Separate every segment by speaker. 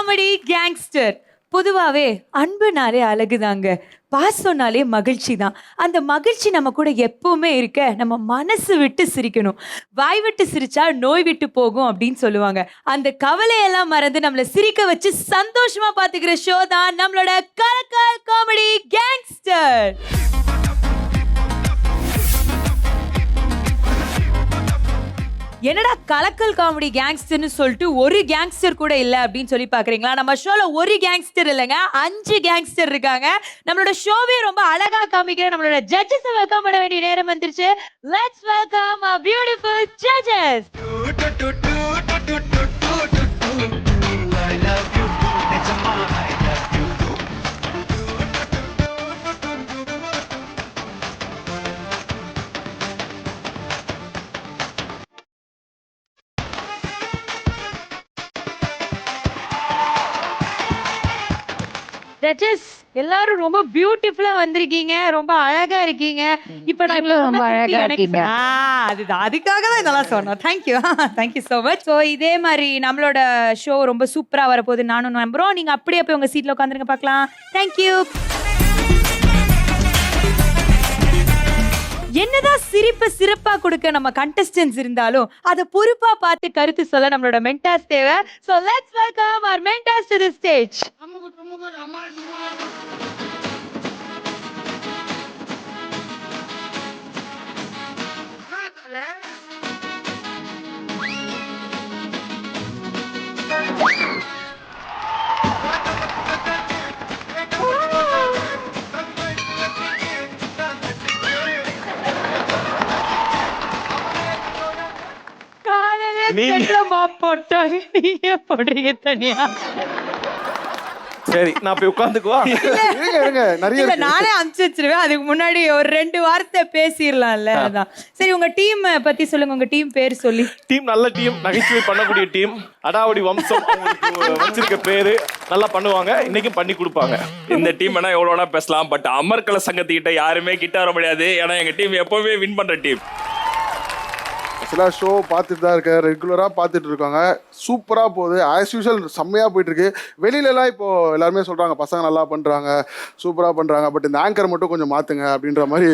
Speaker 1: Comedy gangster. பொதுவாவே அன்புனாலே அழகுதாங்க. பாசம்னாலே மகிழ்ச்சி தான். அந்த மகிழ்ச்சி நம்ம கூட எப்பவுமே இருக்க நம்ம மனசு விட்டு சிரிக்கணும். வாய் விட்டு சிரிச்சா நோய் விட்டு போகும் அப்படின்னு சொல்லுவாங்க. அந்த கவலையெல்லாம் மறந்து நம்மள சிரிக்க வச்சு சந்தோஷமா பாத்துக்கிற ஷோ தான் நம்மளோட கலக்கல் காமெடி கேங்ஸ்டர். என்னடா கலக்கல் காமெடி கேங்ஸ்டர்னு சொல்லிட்டு ஒரு கேங்ஸ்டர் கூட இல்ல அப்படின்னு சொல்லி பாக்குறீங்களா? நம்ம ஷோல ஒரு கேங்ஸ்டர் இல்லங்க, 5 கேங்ஸ்டர் இருக்காங்க. நம்மளோட ஷோவே ரொம்ப அழகா காமிக்கிற நம்மளோட ஜட்ஜஸ் வெல்கம் பண்ண வேண்டிய நேரம் வந்துருச்சு. Let's welcome our beautiful judges. Judges எல்லாரும் ரொம்ப பியூட்டிஃபுல்லா வந்திருக்கீங்க, ரொம்ப அழகா இருக்கீங்க. இப்ப நான்
Speaker 2: ரொம்ப அழகா இருக்கீங்க.
Speaker 1: அதுதான் அதுக்காக தான் இதெல்லாம் சொன்னோம். Thank you thank you so much. So இதே மாதிரி நம்மளோட ஷோ ரொம்ப சூப்பரா வரப்போகுது நானும் நம்புறோம். நீங்க அப்படியே போய் உங்க சீட்ல உட்காந்துருங்க பார்க்கலாம். தேங்க்யூ. என்னதான் சிரிப்பு சிறப்பா கொடுக்க நம்ம கண்டஸ்டன்ஸ் இருந்தாலும் அதை பொறுப்பா பார்த்து கருத்து சொல்ல நம்மளோட மென்டாஸ் தேவை. So let's welcome our mentors to the stage.
Speaker 3: சரி நான் போய் உட்காந்துக்குவா.
Speaker 1: நானே அனுப்பிச்சு வச்சிருவேன். அதுக்கு முன்னாடி ஒரு 2 வார்த்தை பேசிடலாம்ல. அதான் சரி. உங்க டீம் பத்தி சொல்லுங்க. உங்க டீம் பேர் சொல்லி.
Speaker 3: டீம் நல்ல டீம், நகைச்சுவை பண்ணக்கூடிய டீம். அடாவடி வம்சம் அவங்களுக்கு வச்சிருக்க பேரு. நல்லா பண்ணுவாங்க, இன்னைக்கும் பண்ணி கொடுப்பாங்க.
Speaker 4: இந்த டீம் வேணா எவ்வளவு வேணா பேசலாம், பட் அமர்கல சங்கத்துக்கிட்ட யாருமே கிட்ட வர முடியாது. ஏன்னா எங்க டீம் எப்பவுமே வின் பண்ற டீம்.
Speaker 5: சில ஷோ பார்த்துட்டு தான் இருக்கேன், ரெகுலராக பார்த்துட்டு இருக்காங்க. சூப்பராக போகுது, ஆஸ் யூஷுவல் செம்மையாக போயிட்டுருக்கு. வெளியிலலாம் இப்போது எல்லாருமே சொல்கிறாங்க பசங்க நல்லா பண்ணுறாங்க, சூப்பராக பண்ணுறாங்க, பட் இந்த ஆங்கர் மட்டும் கொஞ்சம் மாற்றுங்க அப்படின்ற மாதிரி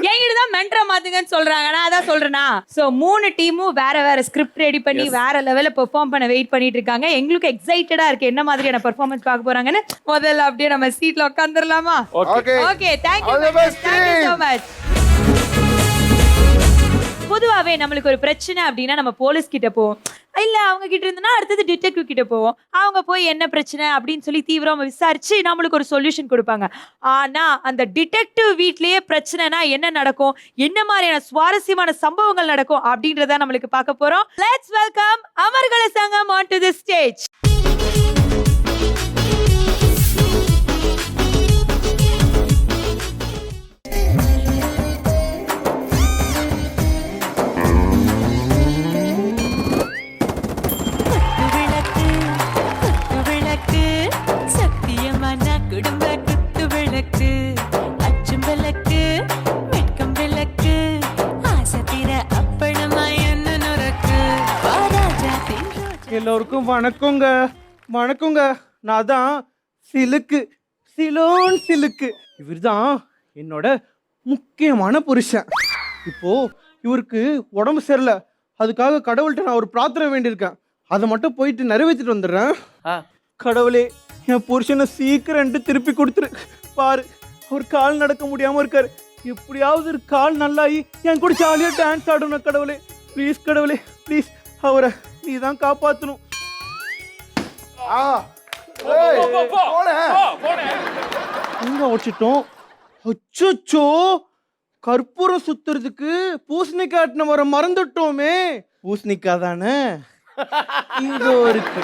Speaker 1: என்கிட்ட தான் மென்டரை மாற்றுங்கன்னு சொல்கிறாங்க. நான் அதான் சொல்கிறேன்னா. ஸோ 3 டீமும் வேற வேற ஸ்கிரிப்ட் ரெடி பண்ணி வேற லெவலில் பெர்ஃபார்ம் பண்ண வெயிட் பண்ணிட்டு இருக்காங்க. எங்களுக்கு எக்ஸைட்டடாக இருக்குது என்ன மாதிரியான பெர்ஃபார்மன்ஸ் பார்க்க போகிறாங்கன்னு. முதல்ல அப்படியே நம்ம சீட்டில் உட்காந்துடலாமா?
Speaker 5: Okay
Speaker 1: okay, thank you so much. பொதுவாவே நம்மளுக்கு ஒரு பிரச்சனை அப்படின்னா நம்ம போலீஸ் கிட்ட போவோம், இல்ல அவங்க கிட்ட இருந்தனா அடுத்தது டிடெக்டிவ் கிட்ட போவோம். அவங்க போய் என்ன பிரச்சனை அப்படின்னு சொல்லி தீவிரமா விசாரிச்சு நம்மளுக்கு ஒரு சொல்யூஷன் கொடுப்பாங்க. ஆனா அந்த டிடெக்டிவ் வீட்லயே பிரச்சனைனா என்ன நடக்கும், என்ன மாதிரியான சுவாரஸ்யமான சம்பவங்கள் நடக்கும் அப்படின்றத நம்மளுக்கு பார்க்க போறோம். லெட்ஸ் வெல்கம் அமர்கல சங்கம் ஆன் டு தி ஸ்டேஜ்.
Speaker 6: எல்லோருக்கும் வணக்கங்க. வணக்கங்க. நான் தான் சிலுக்கு, சிலோன் சிலுக்கு. இவர் தான் என்னோட முக்கியமான புருஷன். இப்போ இவருக்கு உடம்பு சரியில்ல, அதுக்காக கடவுள்கிட்ட நான் ஒரு பிரார்த்தனை வேண்டியிருக்கேன். அதை மட்டும் போயிட்டு நிறைவேற்றிட்டு வந்துடுறேன். கடவுளே, என் புருஷனை சீக்கிரம் திருப்பி கொடுத்துரு. பாரு, அவர் கால் நடக்க முடியாம இருக்காரு. எப்படியாவது ஒரு கால் நல்லாயி என் கூட ஜாலியா டான்ஸ் ஆடணும். கடவுளே ப்ளீஸ், கடவுளே ப்ளீஸ், அவரை நீ தான் காப்பாத்தணும். வச்சிட்டோம். அச்சோ, கற்பூரம் சுத்துறதுக்கு பூசணிக்காய் வர மறந்துட்டோமே. பூசணிக்காய் தானே இதோ இருக்கு,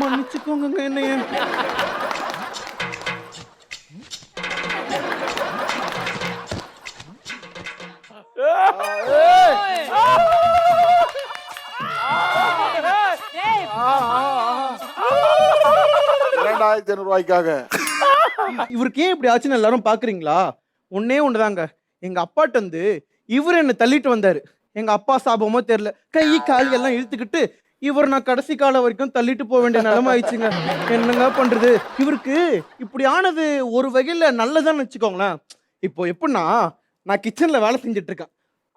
Speaker 6: மன்னிச்சுக்கோங்க என்னைய.
Speaker 5: ரூபாய்க்காக
Speaker 6: இவருக்கு ஏன் இப்படி ஆச்சுன்னு எல்லாரும் பாக்குறீங்களா? ஒன்னே ஒண்ணுதாங்க. எங்க அப்பாட்ட இவர் என்ன தள்ளிட்டு வந்தாரு. எங்க அப்பா சாபமோ தெரியல, கை கால் எல்லாம் இழுத்துக்கிட்டு இவர் நான் கடைசி காலம் வரைக்கும் தள்ளிட்டு போக வேண்டிய நிலைமை ஆயிடுச்சுங்க. என்னங்க பண்றது? இவருக்கு இப்படி ஆனது ஒரு வகையில நல்லதான்னு வச்சுக்கோங்களேன். இப்போ எப்படின்னா, நான் கிச்சன்ல வேலை செஞ்சுட்டு இருக்கேன்.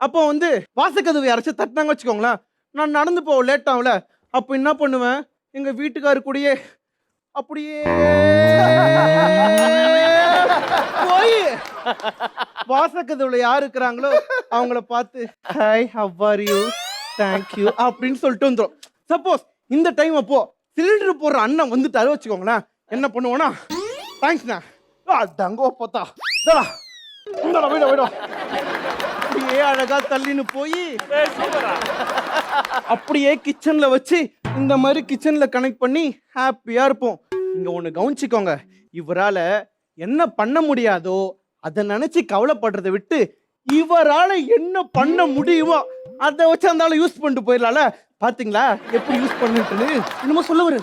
Speaker 6: அப்போ வந்து வாசக்கதவு யாராச்சும் தட்டினாங்க வச்சுக்கோங்களேன், நான் நடந்து போக லேட் ஆகல. அப்போ என்ன பண்ணுவேன், எங்க வீட்டுக்காரு கூடயே அப்படியே போய் வாசக்கதவுல யார் இருக்கிறாங்களோ அவங்கள பார்த்து hi how are you thank you அப்படின்னு சொல்லிட்டு வந்துடும். சப்போஸ் இந்த டைம் அப்போ சிலிண்டர் போடுற அண்ணன் வந்துட்டாரு வச்சுக்கோங்களேன், என்ன பண்ணுவோன்னா, தேங்க்ஸ்ண்ணா தங்கோ பார்த்தா அப்படியே அழகா தள்ளின்னு போய் அப்படியே கிச்சன்ல வச்சு இந்த மாதிரி கிச்சன்ல கனெக்ட் பண்ணி ஹாப்பியா இருப்போம். இங்க ஒண்ணு கவனிச்சுக்கோங்க, இவரால என்ன பண்ண முடியாதோ அதை நினைச்சு கவலைப்படுறதை விட்டு இவரால என்ன பண்ண முடியுமோ அதை வச்சு அந்த ஆளை யூஸ் பண்ணிட்டு போயிடலாம்ல. பாத்தீங்களா எப்படி யூஸ் பண்ணிட்டு என்னமோ சொல்ல வரு.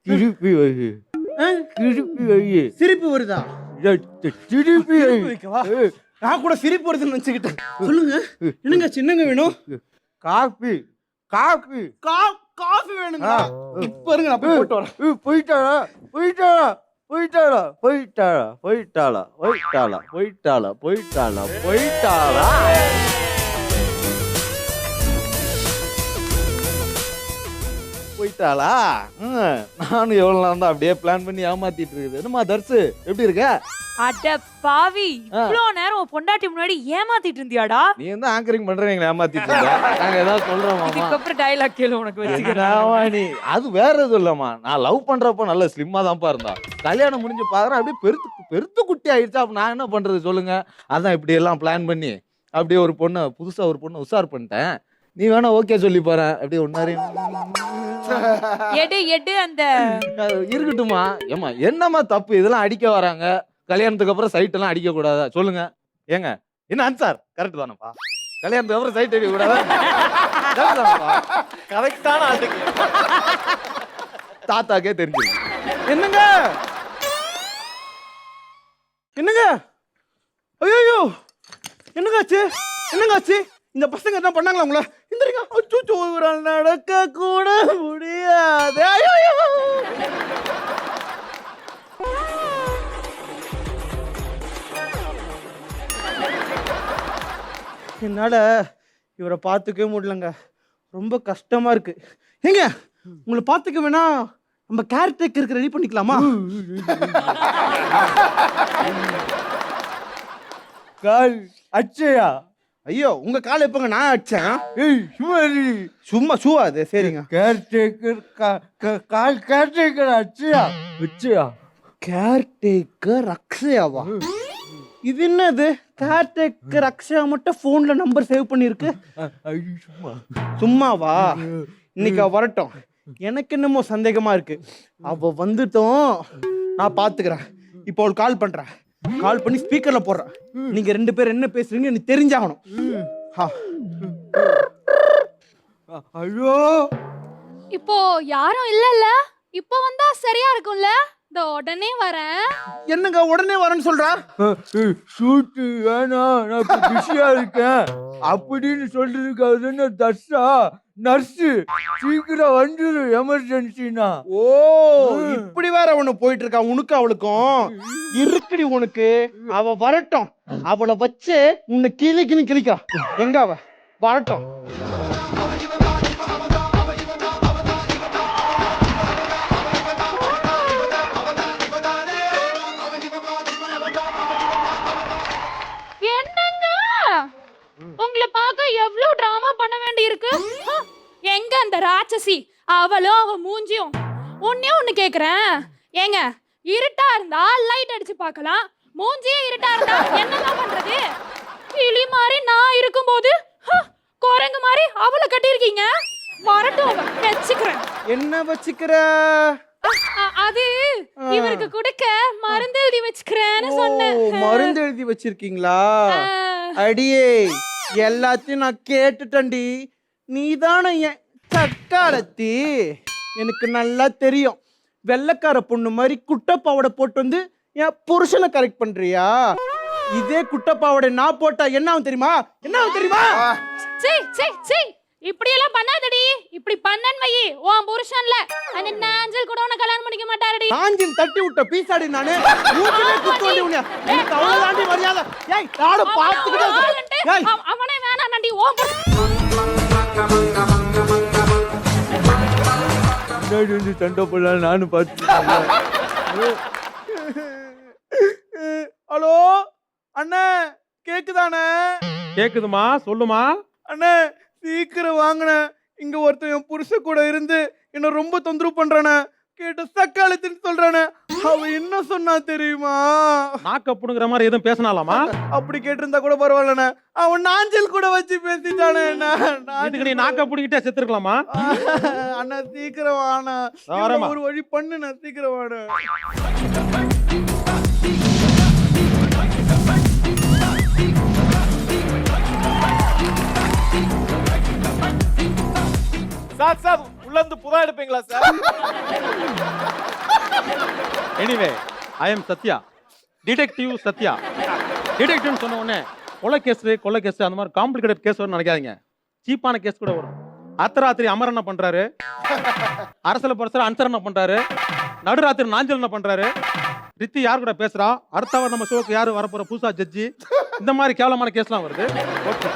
Speaker 2: திருப்பி வை, திருப்பி வை,
Speaker 6: சிரிப்பு வருதா?
Speaker 2: திருப்பி வை.
Speaker 6: வைக்கவா? நான் கூட சிரிப்பு வருதுன்னு நினைச்சுக்கிட்டேன். சொல்லுங்க, என்னங்க சின்னங்க வேணும்?
Speaker 2: காபி காபி
Speaker 6: காஃபி வேணுங்களா? இப்ப இருங்க, நான் போய் போட்டு வரேன்.
Speaker 2: போயிட்டாளா போயிட்டாளா போயிட்டாளா போயிட்டாளா போயிட்டாளா போயிட்டாளா போயிட்டாளா போயிட்டாளா போயிட்டாளா. போயிட்டாளா? நானும் எவ்வளவு நாள் தான் அப்படியே பிளான் பண்ணி ஏமாத்திட்டு இருக்குது. என்னம்மா தர்சு, எப்படி இருக்க?
Speaker 1: அட பாவி, இவ்ளோ நேரம் உன் பொண்டாட்டி முன்னாடி ஏமாத்திட்டு இருந்தியாடா?
Speaker 2: நீ வந்து ஆங்கரிங் பண்ற எங்களை ஏமாத்திட்டு இருக்க. நாங்க ஏதாவது சொல்றோம் மாமா?
Speaker 1: இதுக்கப்புறம் டயலாக் கேளு உனக்கு வச்சுக்கிறேன்.
Speaker 2: ஆமா, நீ அது வேற எதுவும் இல்லம்மா. நான் லவ் பண்றப்போ நல்ல ஸ்லிம்மா தான்ப்பா இருந்தா. கல்யாணம் முடிஞ்சு பாக்குறேன் அப்படியே பெருத்து குட்டி ஆயிடுச்சா. அப்ப நான் என்ன பண்றது சொல்லுங்க? அதான் இப்படி எல்லாம் பிளான் பண்ணி அப்படியே ஒரு பொண்ணை புதுசா ஒரு பொண்ணை உஷார் பண்ணிட்டேன். நீ வேணா ஓகே சொல்லி பாரு. அப்படியே ஒன்னாரு
Speaker 1: எடு அந்த
Speaker 2: இருக்கட்டுமா. ஏமா என்னம்மா தப்பு? இதெல்லாம் அடிக்க வராங்க. கல்யாணத்துக்கு அப்புறம் சைட் எல்லாம் அடிக்க கூடாதா சொல்லுங்க? ஏங்க என்ன ஆன்சர் கரெக்ட் தானப்பா? கல்யாணத்துக்கு அப்புறம் சைட் அடிக்க கூடாதா?
Speaker 3: கரெக்டான ஆட்டுக்கு
Speaker 2: தாத்தாக்கே தெரிஞ்சிருக்கு.
Speaker 6: என்னங்க என்னங்க ஐயோ என்னங்க ஆச்சு? என்னங்க ஆச்சு? இந்த பசங்க என்ன பண்ணாங்களா உங்கள? இந்தரிங்க அச்சோ நடக்க கூட முடியாது. ஐயோ என்னால இவரை பார்த்துக்கவே முடியலங்க. ரொம்ப கஷ்டமா இருக்கு. ஏங்க உங்களை பார்த்துக்க வேணா நம்ம கேர்டேக்கருக்கு ரெடி பண்ணிக்கலாமா?
Speaker 2: கால் அச்சையா?
Speaker 6: ஐயோ உங்க கால் எப்பங்க நான் அடிச்சேன்?
Speaker 2: ஏய் சும்மா
Speaker 6: சும்மா ஷூவா அது? சரிங்க.
Speaker 2: கேர்டேக்கர் கால் கேர்டேக்கர் அச்சையா அச்சையா?
Speaker 6: கேர்டேக்கர் அக்ஷயாவா? இது என்னது? கேர்டேக்கர் அக்ஷயா மட்டும் போன்ல நம்பர் சேவ் பண்ணிருக்கு.
Speaker 2: சும்மா
Speaker 6: சும்மாவா? இன்னைக்கு அவ வரட்டும். எனக்கு என்னமோ சந்தேகமா இருக்கு. அவ வந்துட்டோம், நான் பாத்துக்கிறேன். இப்போ அவள் கால் பண்றேன். கால் பண்ணி ஸ்பீக்கர்ல போடுறேன். நீங்க ரெண்டு பேரும் என்ன பேசுறீங்க எனக்கு தெரிஞ்சாகணும்.
Speaker 2: ஐயோ
Speaker 7: இப்போ யாரும் இல்லல்ல? இப்போ வந்தா சரியா இருக்கும்ல? இந்த உடனே வரேன்.
Speaker 6: என்னங்க உடனே வரேன்னு சொல்றா?
Speaker 2: ஷூட்டு வேணாம், நான் இப்ப பிஸியா இருக்கேன் அப்படின்னு சொல்றதுக்கு அது என்ன தர்ஷா நர்ஸு சீக்கிரம் வந்துரு எமர்ஜென்சினா.
Speaker 6: ஓ இப்படி வேற ஒண்ணு போயிட்டு இருக்கா உனக்கு அவளுக்கும்? இருக்குடி உனக்கு. அவ வரட்டும், அவளை வச்சு உன்னை கிளிக்கிறா. எங்க அவ வரட்டும்.
Speaker 7: உங்களை பார்க்க எவ்வளவு டிராமா பண்ண வேண்டி இருக்கு. எங்க அந்த ராட்சசி? அவளும் அவ மூஞ்சியும். ஒண்ணு கேக்குறேன். ஏங்க இருட்டா இருந்தா லைட் அடிச்சு பார்க்கலாம், மூஞ்சியே இருட்டா இருந்தா என்னதான் பண்றது? கிளி மாதிரி நான் இருக்கும்போது குரங்கு மாதிரி அவளை கட்டியிருக்கீங்க. வரட்டும், வச்சுக்கிறேன்.
Speaker 6: என்ன வச்சுக்கிற?
Speaker 7: அது இவருக்கு கொடுக்க மருந்து எழுதி வச்சுக்கிறேன்னு சொன்னேன்.
Speaker 6: மருந்து எழுதி வச்சிருக்கீங்களா? அடியே எல்லாத்தையும் நான் கேட்டுட்டேன்டி. நீதானே என் சக்காலத்தி. எனக்கு நல்லா தெரியும். வெள்ளைக்கார பொண்ணு மாதிரி குட்டப்பாவோட போட்டு வந்து என் புருஷனை கரெக்ட் பண்றியா? இதே குட்டப்பாவோட நான் போட்டா என்ன ஆகும் தெரியுமா? என்ன ஆகும் தெரியுமா?
Speaker 7: இப்படி எல்லாம் பண்ணாதடி. இப்படி பண்ணன்னு வை, உன் புருஷன்ல அந்த நாஞ்சல் கூட உன்னை கல்யாணம் பண்ணிக்க மாட்டாருடி.
Speaker 6: நாஞ்சில் தட்டி விட்ட பீசாடி நானு. மூக்கிலே குத்து வண்டி உன்னை. எனக்கு அவ்வளவுதாண்டி மரியாதை. ஏய் நானும் பார்த்துக்கிட்டே இருக்கேன். ஏய்
Speaker 7: அவனே வேணாண்டி, உன் புருஷன்.
Speaker 2: முன்னாடி வந்து சண்டை போடலாம் நானும் பார்த்து.
Speaker 6: ஹலோ அண்ணே, கேக்குதானே?
Speaker 8: கேக்குதுமா, சொல்லுமா.
Speaker 6: அண்ணே சீக்கிரம் வாங்கண்ணே. இங்க ஒருத்தன் என் புருஷ கூட இருந்து என்ன ரொம்ப தொந்தரவு பண்றானே. கேட்ட சக்காலத்தின்னு சொல்றானே. அவன் என்ன சொன்னா தெரியுமா?
Speaker 8: நாக்க புடுங்குற மாதிரி எதுவும் பேசினாலாமா?
Speaker 6: அப்படி கேட்டிருந்தா கூட பரவாயில்லண்ணே. அவன் நாஞ்சல் கூட வச்சு பேசிட்டானே.
Speaker 8: இதுக்கு நீ நாக்க புடிங்கிட்டே செத்துருக்கலாமா?
Speaker 6: அண்ணா சீக்கிரம் வாண்ணா.
Speaker 8: வரேம்மா.
Speaker 6: ஒரு வழி பண்ணுண்ணா, சீக்கிரம் வாண்ணா.
Speaker 3: சார் உள்ள இருந்து புதா எடுப்பீங்களா sir?
Speaker 8: Anyway I am Sathya, detective Sathya. டிடெக்டிவ்னு சொன்ன உடனே கொலை கேஸ் அந்த மாதிரி காம்ப்ளிகேட்டட் கேஸ் வரும்னு நினைக்காதீங்க. சீப்பான கேஸ் கூட வரும். அர்த்தராத்திரி அமர் என்ன பண்றாரு, அரசல பரசல அன்சர் என்ன பண்றாரு, நடுராத்திரி நாஞ்சல் என்ன பண்றாரு, ரித்தி யார் கூட பேசுறா, அடுத்தவர் நம்ம ஷோக்கு யாரு வரப்போற புதுசா ஜட்ஜி, இந்த மாதிரி கேவலமான கேஸ்லாம் வருது. ஓகே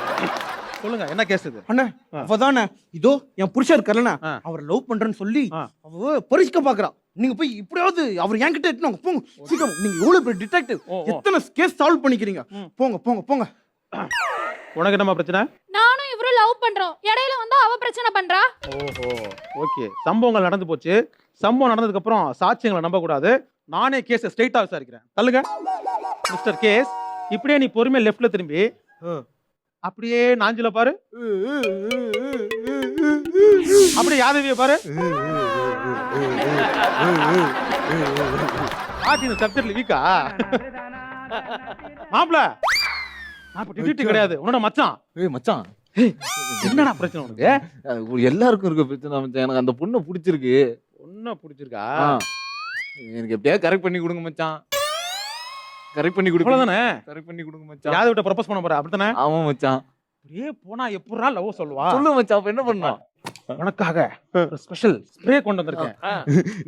Speaker 8: சொல்லுங்க, என்ன கேஸ் இது?
Speaker 6: அண்ணா அவதானே இதோ என் புருஷன் இருக்காருண்ணா, அவர் லவ் பண்றேன்னு சொல்லி அவ பரிசுக்க பாக்குறா. நீங்க போய் இப்படியாவது அவர் என்கிட்ட எட்டுனாங்க. போங்க சீக்கிரம். நீங்க எவ்வளவு பெரிய டிடெக்டிவ், எத்தனை கேஸ் சால்வ் பண்ணிக்கிறீங்க. போங்க போங்க போங்க.
Speaker 8: உனக்கு என்ன பிரச்சனை?
Speaker 7: நானும் இவரும் லவ் பண்றோம், இடையில வந்து அவ பிரச்சனை பண்றா.
Speaker 8: ஓஹோ ஓகே. சம்பவங்கள் நடந்து போச்சு. சம்பவம் நடந்ததுக்கு அப்புறம் சாட்சியங்களை நம்ப கூடாது. நானே கேஸ் ஸ்ட்ரைட்டா விசாரிக்கிறேன். தள்ளுங்க மிஸ்டர் கேஸ். இப்படியே நீ பொறுமையா லெஃப்ட்ல திரும்பி அப்படியே நாஞ்சில பாரு. அப்படியே யாதவிய பாரு. ஆட்டின சப்ஜெக்ட்ல வீக்கா மாப்ள. நான் இப்ப டிடிடி கிடையாது, உன்னோட மச்சான்.
Speaker 2: ஏய் மச்சான்,
Speaker 8: என்னடா பிரச்சனை உனக்கு?
Speaker 2: எல்லாருக்கும் இருக்க பிரச்சனை மச்சான். எனக்கு அந்த பொண்ணை பிடிச்சிருக்கு.
Speaker 8: பொண்ணை பிடிச்சிருக்கா?
Speaker 2: எனக்கு எப்படியா கரெக்ட் பண்ணி கொடுங்க மச்சான். கரெக்ட் பண்ணி கொடுங்க.
Speaker 8: அவ்வளவுதானே?
Speaker 2: கரெக்ட் பண்ணி கொடுங்க மச்சான்.
Speaker 8: யாரை விட்ட ப்ரொபோஸ் பண்ண போற? அப்படித்தானே?
Speaker 2: ஆமா மச்சான்.
Speaker 8: அப்படியே போனா எப்பறா லவ் சொல்லுவா?
Speaker 2: சொல்லு மச்சான், அப்ப என்ன பண்ணோம்?
Speaker 8: உனக்காக ஒரு ஸ்பெஷல் ஸ்ப்ரே கொண்டு வந்திருக்கேன்.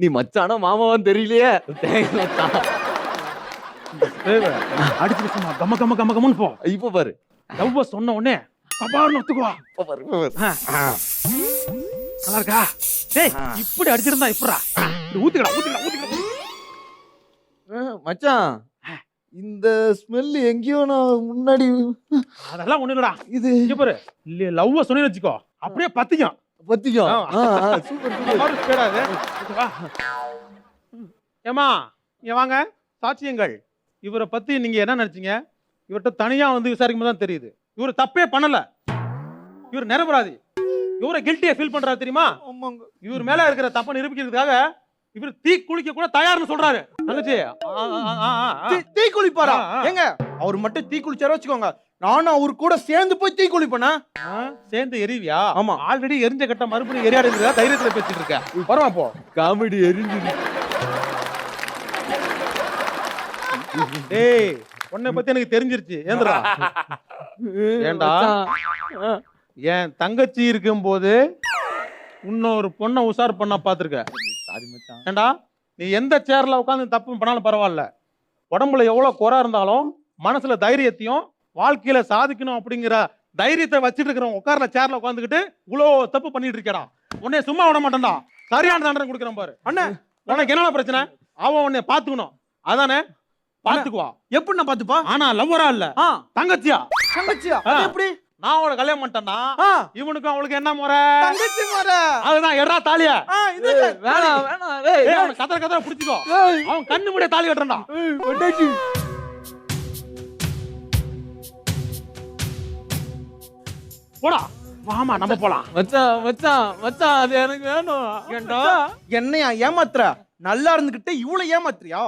Speaker 2: நீ மச்சானா மாமாவான்னு தெரியலையே. தேங்க்ஸ் மச்சான்.
Speaker 8: அடிச்சு சும்மா கம கம கம கமன்னு போ.
Speaker 2: இப்ப பாரு,
Speaker 8: லவ் சொன்ன உடனே கபார்னு ஒத்துக்குவா.
Speaker 2: இப்ப பாரு, இப்ப பாரு.
Speaker 8: நல்லா இருக்கா? டேய் இப்படி அடிச்சிருந்தா இப்பறா ஊத்திக்கடா ஊத்திக்கடா ஊத்திக்கடா.
Speaker 2: மச்சான், இந்த ஸ்மெல் எங்கேயோ நான் முன்னாடி.
Speaker 8: அதெல்லாம் ஒண்ணு இல்லடா.
Speaker 2: இது
Speaker 8: இங்க பாரு, இல்ல லவ் சொன்னேன்னு வச்சுக்கோ அப்படியே பத்திக்கும்.
Speaker 2: பத்திக்கும். Super super.
Speaker 8: ஸ்பீடா இது. வா. ஏமா இங்க வாங்க. சாட்சியங்கள். இவரை பத்தி நீங்க என்ன நினைச்சீங்க? இவர்கிட்ட தனியா வந்து விசாரிக்கும் போது தான் தெரியுது இவர் தப்பே பண்ணல. இவர் நிரபராதி. இவரை கில்ட்டியா ஃபீல் பண்றாரு தெரியுமா? இவர் மேல இருக்கிற தப்பை நிரூபிக்கிறதுக்காக இவர் தீ குளிக்க கூட தயார்னு சொல்றாரு. தங்கச்சி
Speaker 6: தீ குளிப்பாரா? ஏங்க அவர் மட்டும் தீ குளிச்சாரோ வச்சுக்கோங்க, நானும் அவர் கூட சேர்ந்து போய் தீ குளிப்பேனா?
Speaker 8: சேர்ந்து எரிவியா?
Speaker 6: ஆமா.
Speaker 8: ஆல்ரெடி எரிஞ்ச கட்ட மறுபடியும் எரியாடுங்கிற தைரியத்துல பேசிட்டு இருக்க. வரமா போ.
Speaker 2: காமெடி எரிஞ்சு.
Speaker 8: டேய் உன்னை பத்தி எனக்கு தெரிஞ்சிருச்சு. ஏந்திரா. ஏண்டா என் தங்கச்சி இருக்கும் போது இன்னொரு பொண்ணை உஷார் பண்ண பாத்துருக்க.
Speaker 2: சாரி மச்சான்.
Speaker 8: ஏண்டா நீ எந்த சேர்ல உட்காந்து தப்பு பண்ணாலும் பரவாயில்ல, உடம்புல எவ்வளவு குறை இருந்தாலும் மனசுல தைரியத்தையும் வாழ்க்கையில சாதிக்கணும் அப்படிங்கிற தைரியத்தை வச்சுட்டு இருக்கிறவன் உட்கார்ல சேர்ல உட்காந்துக்கிட்டு இவ்வளோ தப்பு பண்ணிட்டு இருக்கடா. உன்னை சும்மா விட மாட்டேன்டா. சரியான தண்டனை கொடுக்குறேன் பாரு. அண்ணே உனக்கு என்ன பிரச்சனை? அவன் உன்னை பாத்துக்கணும், அதானே? பாத்துக்குவா.
Speaker 6: எப்படி நான் பாத்துப்பா?
Speaker 8: ஆனா லவ்வரா இல்ல, தங்கச்சியா.
Speaker 6: தங்கச்சியா? எப்படி?
Speaker 8: நான் அவளை கல்யாணம் பண்ணிட்டேன்னா இவனுக்கும் அவளுக்கு என்ன முறை?
Speaker 6: தங்கச்சி முறை.
Speaker 8: அதுதான் எறா தாலிய.
Speaker 2: வேணாம் வேணாம். டேய்
Speaker 8: அவன் கதற கதற புடிச்சுக்கோ. அவன் கண்ணு முடிய தாலி கட்டுறா. போடா வாமா நம்ம போலாம்.
Speaker 2: மச்சான் மச்சான் மச்சான், அது எனக்கு வேணும்.
Speaker 6: ஏண்டா என்னையா ஏமாத்துற? நல்லா இருந்துகிட்டே இவ்வளவு ஏமாத்துறியா?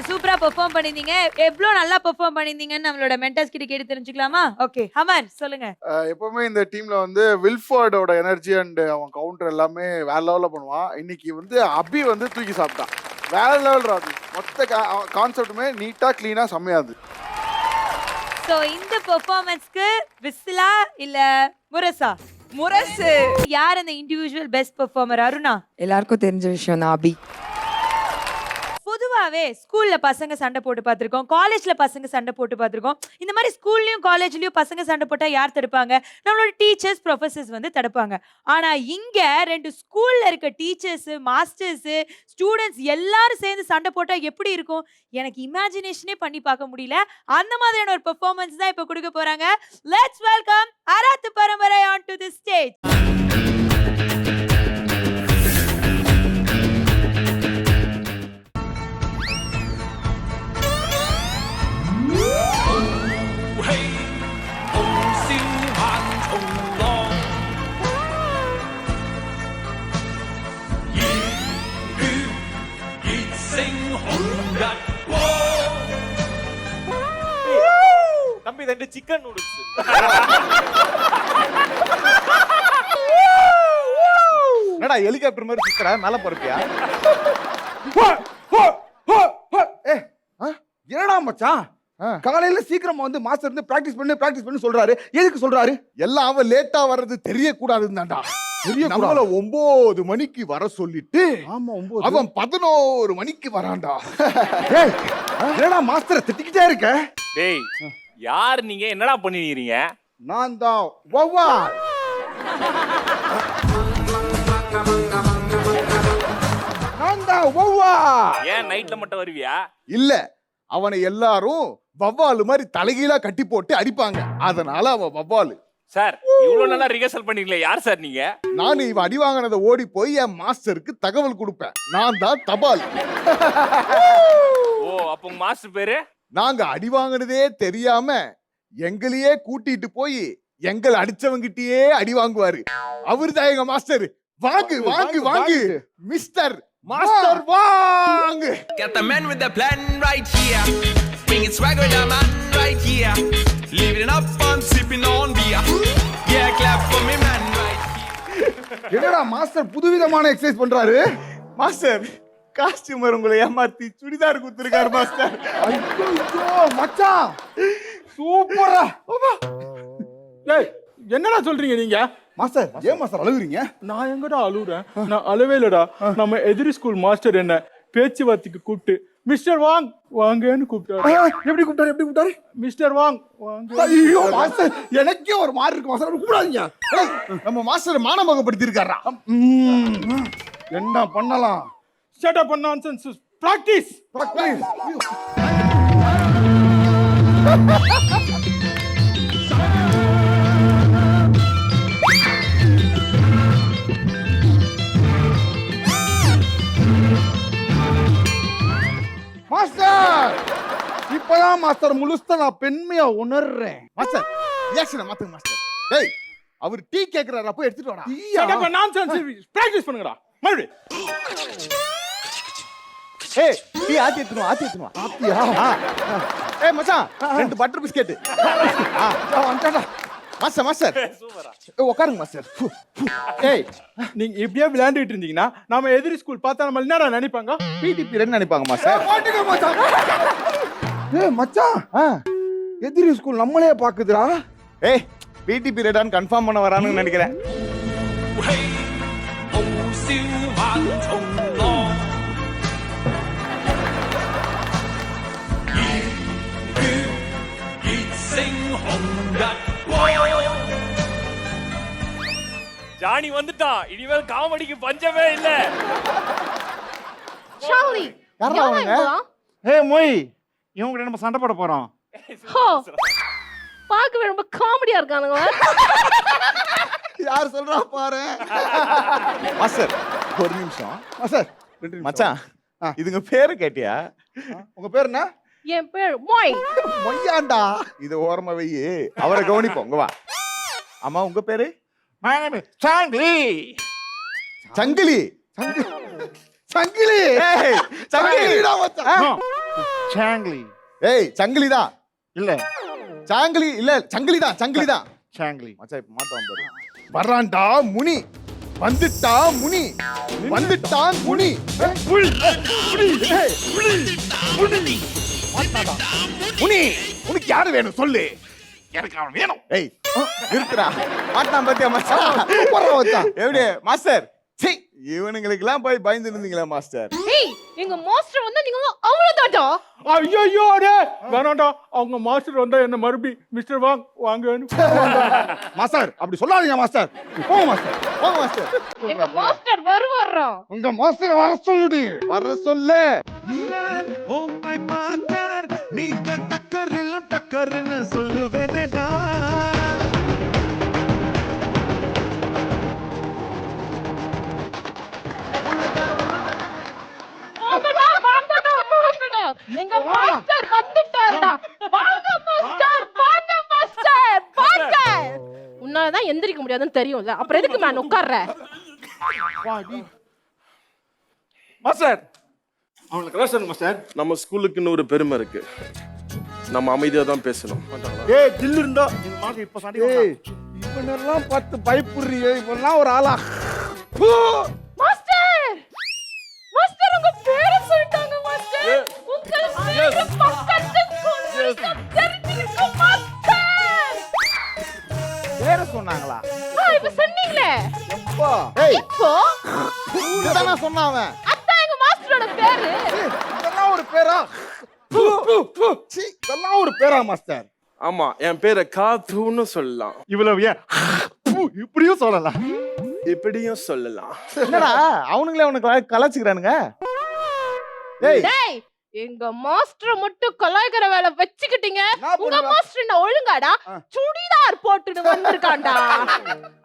Speaker 1: சூப்பரா பெர்ஃபார்ம் பண்ணிருந்தீங்க. எவ்வளவு நல்லா பெர்ஃபார்ம் பண்ணிருந்தீங்கன்னு நம்மளோட மென்டர்ஸ் கிட்ட கேட்டு தெரிஞ்சுக்கலாமா? ஓகே அமர் சொல்லுங்க.
Speaker 5: எப்பவுமே இந்த டீம்ல வந்து வில்ஃபோர்டோட எனர்ஜி அண்ட் அவன் கவுண்டர் எல்லாமே வேற லெவல்ல பண்ணுவான். இன்னைக்கு வந்து அபி வந்து தூக்கி சாப்பிட்டான். வேற லெவல் ராபி. மொத்த கான்செப்டுமே நீட்டா கிளீனா செம்மையாது.
Speaker 1: சோ இந்த பெர்ஃபார்மன்ஸ்க்கு விசிலா இல்ல முரசா?
Speaker 9: முரசு.
Speaker 1: யார் அந்த இண்டிவிஜுவல் பெஸ்ட் பெர்ஃபார்மர்? அருணா?
Speaker 9: எல்லாருக்கும் தெரிஞ்ச விஷயம் தான் அபி.
Speaker 1: பொதுவாவே ஸ்கூல்ல பசங்க சண்டை போட்டு பார்த்திருக்கோம், காலேஜ்ல பசங்க சண்டை போட்டு பார்த்திருக்கோம். இந்த மாதிரி ஸ்கூல்லயும் காலேஜ்லயும் பசங்க சண்டை போட்டா யார் தடுப்பாங்க? நம்மளோட டீச்சர்ஸ், ப்ரொஃபசர்ஸ் வந்து தடுப்பாங்க. ஆனா இங்க 2 ஸ்கூல்ல இருக்க டீச்சர்ஸ், மாஸ்டர்ஸ், ஸ்டூடெண்ட்ஸ் எல்லாரும் சேர்ந்து சண்டை போட்டா எப்படி இருக்கும்? எனக்கு இமேஜினேஷனே பண்ணி பார்க்க முடியல. அந்த மாதிரியான ஒரு பெர்ஃபார்மன்ஸ் தான் இப்ப கொடுக்க போறாங்க. லெட்ஸ் வெல்கம் ஆராத்து பரம்பரை ஆன் டு தி ஸ்டேஜ்.
Speaker 3: தம்பி 2 சிக்கன் நூடுல்ஸ்.
Speaker 2: என்னடா ஹெலிகாப்டர் மாதிரி சுத்துற, மேல போறப்பியா?
Speaker 10: என்னடா மச்சான் காலையில சீக்கிரமா வந்து மாஸ்டர் இருந்து பிராக்டிஸ் பண்ணு சொல்றாரு. எதுக்கு சொல்றாரு?
Speaker 5: எல்லாம் அவன் லேட்டா வர்றது தெரியக்கூடாதுதான்டா. நம்மள 9 மணிக்கு வர சொல்லிட்டு
Speaker 10: ஆமா 9.
Speaker 5: அவன் 11 மணிக்கு வரான்டா.
Speaker 10: என்னடா மாஸ்டர் திட்டிக்கிட்டே இருக்க?
Speaker 4: டேய் யார் நீங்க? என்னடா பண்ணிக்கிறீங்க?
Speaker 10: நான் தான் வவ்வா. நான் தான் வவ்வா.
Speaker 4: ஏன் நைட்ல மட்டும் வருவியா?
Speaker 5: இல்ல, அவனை எல்லாரும் வவ்வாலு மாதிரி தலைகீழா கட்டி போட்டு அடிப்பாங்க. அதனால அவன் வவ்வாலு.
Speaker 4: சார் இவ்வளவு நல்லா ரிஹர்சல் பண்ணீங்களே, யார் சார் நீங்க?
Speaker 5: நான் இவன் அடி வாங்கினதை ஓடி போய் என் மாஸ்டருக்கு தகவல் கொடுப்பேன். நான் தான் தபால்.
Speaker 4: ஓ அப்ப உங்க மாஸ்டர் பேரு?
Speaker 5: நாங்க அடி வாங்கினதே தெரியாம எங்களையே கூட்டிட்டு போய் எங்களை அடிச்சவங்கிட்டயே அடி வாங்குவாரு. அவர்தான் எங்க மாஸ்டர். வாங்கு வாங்கு வாங்கு மிஸ்டர் மாஸ்டர் வாங்கு.
Speaker 11: Got the man with the plan right here. Bringing swag with the man right here. Living up and sipping on beer. Yeah, clap for me man right here.
Speaker 10: என்னடா master புதுவிதமான exercise பண்றாரு?
Speaker 5: Master costumer உங்களை ஏமாத்தி churidar குத்துருக்காரு master.
Speaker 10: ஐயோ மச்சான் சூப்பரா.
Speaker 6: ஏய் என்னடா சொல்றீங்க நீங்க?
Speaker 10: மாஸ்டர் ஏன் மாஸ்டர் அழுகுறீங்க?
Speaker 6: நான் எங்கடா அழுகுறேன்? நான் அழுவே இல்லடா. நம்ம எதிரி ஸ்கூல் மாஸ்டர் என்ன பேச்சுவார்த்தைக்கு கூப்பிட்டு மிஸ்டர் வாங் வாங்கன்னு கூப்பிட்டாரு.
Speaker 10: எப்படி கூப்பிட்டாரு?
Speaker 6: மிஸ்டர் வாங் வாங்க.
Speaker 10: ஐயோ மாஸ்டர் எனக்கே ஒரு மாதிரி இருக்கு மாஸ்டர், கூப்பிடாதீங்க.
Speaker 5: நம்ம மாஸ்டர் மானபங்கப்படுத்தி இருக்காரா?
Speaker 10: என்ன பண்ணலாம்?
Speaker 6: Shut up and nonsense. Practice.
Speaker 10: Master இப்பதான் மாஸ்டர் முழுசா நான் பெண்மையா உணர்றேன்.
Speaker 5: மாஸ்டர் ரியாக்ஷனை மாத்துங்க மாஸ்டர். டேய் அவர் டீ கேக்குறாரு, அப்போ எடுத்துட்டு வாடா.
Speaker 6: Shut up and nonsense. Practice பண்ணுங்கடா. மறுபடியும்.
Speaker 5: ஏய் டீ ஆத்தி எடுத்துனு
Speaker 10: ஆத்தியா?
Speaker 5: ஏய் மச்சான் 2 பட்டர் பிஸ்கட்.
Speaker 10: வந்துடா
Speaker 5: மாஸ்டர் மாஸ்டர்
Speaker 3: சூப்பரா.
Speaker 5: உட்காருங்க மாஸ்டர்.
Speaker 6: ஏய் நீங்க இப்படியே விளையாண்டுட்டு இருந்தீங்கன்னா நாம எதிரி ஸ்கூல் பார்த்தா நம்ம என்னடா நினைப்பாங்க?
Speaker 5: பிடி பீரியட் நினைப்பாங்க மாஸ்டர்.
Speaker 10: ஏய் மச்சான் எதிரி ஸ்கூல் நம்மளே பாக்குதுடா.
Speaker 5: ஏய் பிடி பீரியடான்னு கன்ஃபார்ம் பண்ண வரானுன்னு நினைக்கிறேன்.
Speaker 4: ஜானி வந்துட்டான். இனிமேல் காமெடிக்கு பஞ்சமே இல்ல.
Speaker 7: ஷாலி
Speaker 10: யாரா அவங்க? ஏய் மொய் இவங்க கிட்ட நம்ம சண்டை போட போறோம்.
Speaker 7: பார்க்கவே ரொம்ப காமெடியா இருக்கானுங்க.
Speaker 5: யார் சொல்றா பாரு. மாஸ்டர் ஒரு நிமிஷம்.
Speaker 10: மாஸ்டர் 2 நிமிஷம்.
Speaker 5: மச்சான் இதுங்க பேரு கேட்டியா?
Speaker 10: உங்க பேர் என்ன?
Speaker 7: என் பேர் மொய்.
Speaker 5: மொய்யாண்டா. இது ஓரமா வை, அவரை கவனிப்போம். உங்க வா. அம்மா உங்க பேரு?
Speaker 10: சாங்கிலி.
Speaker 5: சங்கிலி.
Speaker 10: சங்கிலி.
Speaker 5: ஏய் சங்கிலிடா மச்சான்.
Speaker 10: சாங்கிலி.
Speaker 5: ஏய் சங்கிலி தான்.
Speaker 10: இல்ல
Speaker 5: சாங்கிலி இல்ல சங்கிலி தான்.
Speaker 10: சாங்கிலி.
Speaker 5: மச்சான் இப்ப மாட்டான் பாரு. வர்றான்டா முனி. வந்துட்டான் முனி. முனி.
Speaker 10: உனக்கு யாரு வேணும் சொல்லு. எனக்கு அவன் வேணும். ஏய் நிறுத்துடா. மாட்டான் பாத்தியா மச்சான்? சூப்பரா வச்சான். எப்படி மாஸ்டர்? சீ, இவனுங்களுக்கெல்லாம் போய் பயந்து இருந்தீங்களா மாஸ்டர்?
Speaker 7: ஏய் எங்க மாஸ்டர் வந்து நீங்க அவ்வளவுதாடா.
Speaker 6: ஐயோ டே வேணாண்டா. அவங்க மாஸ்டர் வந்தா என்ன மறுபடி மிஸ்டர் வாங்க.
Speaker 10: மாஸ்டர் அப்படி சொல்லாதீங்க மாஸ்டர். போங்க மாஸ்டர். போங்க மாஸ்டர்.
Speaker 7: எங்க மாஸ்டர் வருவாரா?
Speaker 10: உங்க மாஸ்டர் வர சொல்லுடி. வர சொல்லு.
Speaker 11: Oh my partner, நீ டக்கர்னு சொல்லுவேனேடா.
Speaker 7: எங்க மாஸ்டர் வந்துட்டாருடா. வாங்க மாஸ்டர், வாங்க மாஸ்டர், வாங்க. உன்னாலதான் எந்திரிக்க முடியாதுன்னு தெரியும்ல, அப்புறம் எதுக்கு நான் உட்கார்ற?
Speaker 3: மாஸ்டர் அவங்களுக்கு ரோஷன் மாஸ்டர், நம்ம ஸ்கூலுக்குன்னு ஒரு பெருமை இருக்கு. நம்ம அமைதியா தான் பேசணும்.
Speaker 10: ஏய் தில்லு இருந்தா எங்க மாஸ்டர் இப்ப சண்டை. ஏய் இவனெல்லாம் பார்த்து பயப்படுறியே. இவனெல்லாம் ஒரு ஆளா?
Speaker 7: மாஸ்டர் மாஸ்டர் உங்க பேரை சொல்லிட்டாங்க மாஸ்டர். உங்க பேரை பக்கத்து ஸ்கூல்ல தெரிஞ்சிருக்கு மாஸ்டர்.
Speaker 10: பேரை சொன்னாங்களா?
Speaker 7: இப்ப சொன்னீங்களே.
Speaker 10: எப்போ? ஏய்
Speaker 7: இப்போ
Speaker 10: இதுதானா சொன்னாவன்?
Speaker 7: அதான் எங்க மாஸ்டரோட பேரு.
Speaker 10: இதெல்லாம் ஒரு பேரா? சீ, இதெல்லாம் ஒரு பேரா மாஸ்டர்?
Speaker 3: ஆமா, என் பேரை காத்துன்னு சொல்லலாம்,
Speaker 10: இவ்வளவு ஏன் இப்படியும் சொல்லலாம்,
Speaker 3: இப்படியும் சொல்லலாம்.
Speaker 10: என்னடா அவனுங்களே உனக்கு கலாச்சிக்கிறானுங்க.
Speaker 7: டேய் எங்க மாஸ்டர் மட்டும் கலாய்க்கிற வேலை வச்சுக்கிட்டீங்க. உங்க மாஸ்டர் என்ன ஒழுங்காடா சுடிதார் போட்டுட்டு வந்திருக்கான்டா.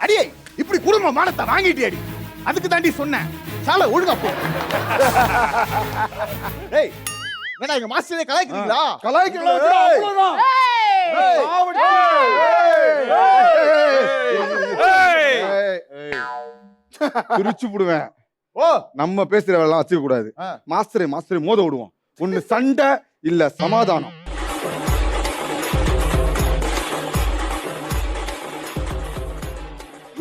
Speaker 10: அடியே இப்படி குடும்ப மானத்தை வாங்கிட்டு அடி. அதுக்கு தாண்டி சொன்னேன் சால ஒழுங்கா போ. ஏய் என்னடா எங்க மாஸ்டரே கலாய்க்கிறீங்களா? கலாய்க்கிறீங்களா? அவ்வளவுதான். திருச்சி போடுவேன். ஓ நம்ம பேசுற வேலை எல்லாம் வச்சுக்க கூடாது. மாஸ்டரை மோத விடுவோம். ஒண்ணு சண்டை இல்ல சமாதானம்.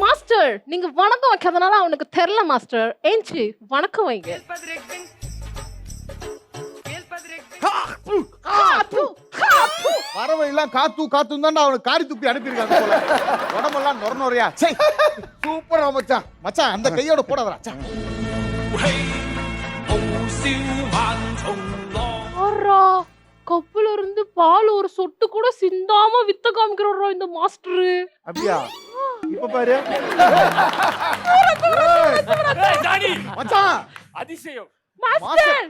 Speaker 7: மாஸ்டர் நீங்க வணக்கம் வைக்கிறதுனால அவனுக்கு தெரியல மாஸ்டர். ஏஞ்சி வணக்கம் வைங்க.
Speaker 10: வரவையெல்லாம் காத்தும் தான்டா அவனுக்கு காரி துப்பி அனுப்பியிருக்காங்க போல. உடம்பெல்லாம் நொர நொறையா. சூப்பரா மச்சான். மச்சான் அந்த கையோட போட வரா.
Speaker 7: கப்புல இருந்து பால் ஒரு சொட்டு கூட சிந்தாம வித்த காமிக்கிறோம் இந்த மாஸ்டர்.
Speaker 10: அப்படியா? இப்ப பாரு மச்சான்
Speaker 4: அதிசயம்.
Speaker 7: மாஸ்டர்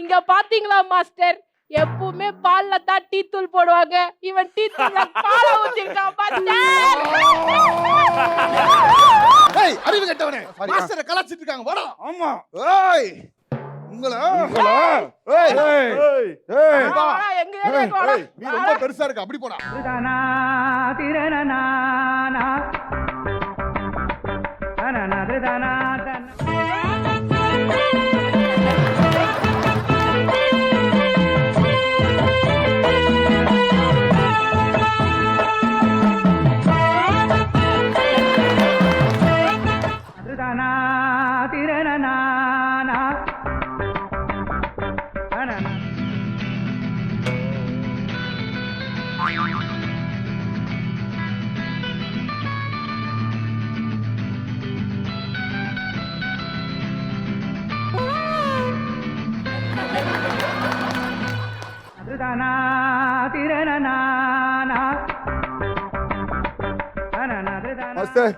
Speaker 7: இங்க பாத்தீங்களா மாஸ்டர், எப்பவுமே பால்ல தான் டீ தூள் போடுவாங்க, இவன் டீ தூள்ல பால் ஊத்திருக்கான் மாஸ்டர்.
Speaker 10: ஏய் அறிவு கெட்டவனே, மாஸ்டரை கலாச்சிட்டு இருக்காங்க வாடா. ஆமா ஏய் உங்களா ஏய் ஏய் ஏய்
Speaker 7: வாடா எங்க ஏரியாக்கு வாடா.
Speaker 10: நீ ரொம்ப பெருசா இருக்க, அப்படி போடா. மாஸ்டர்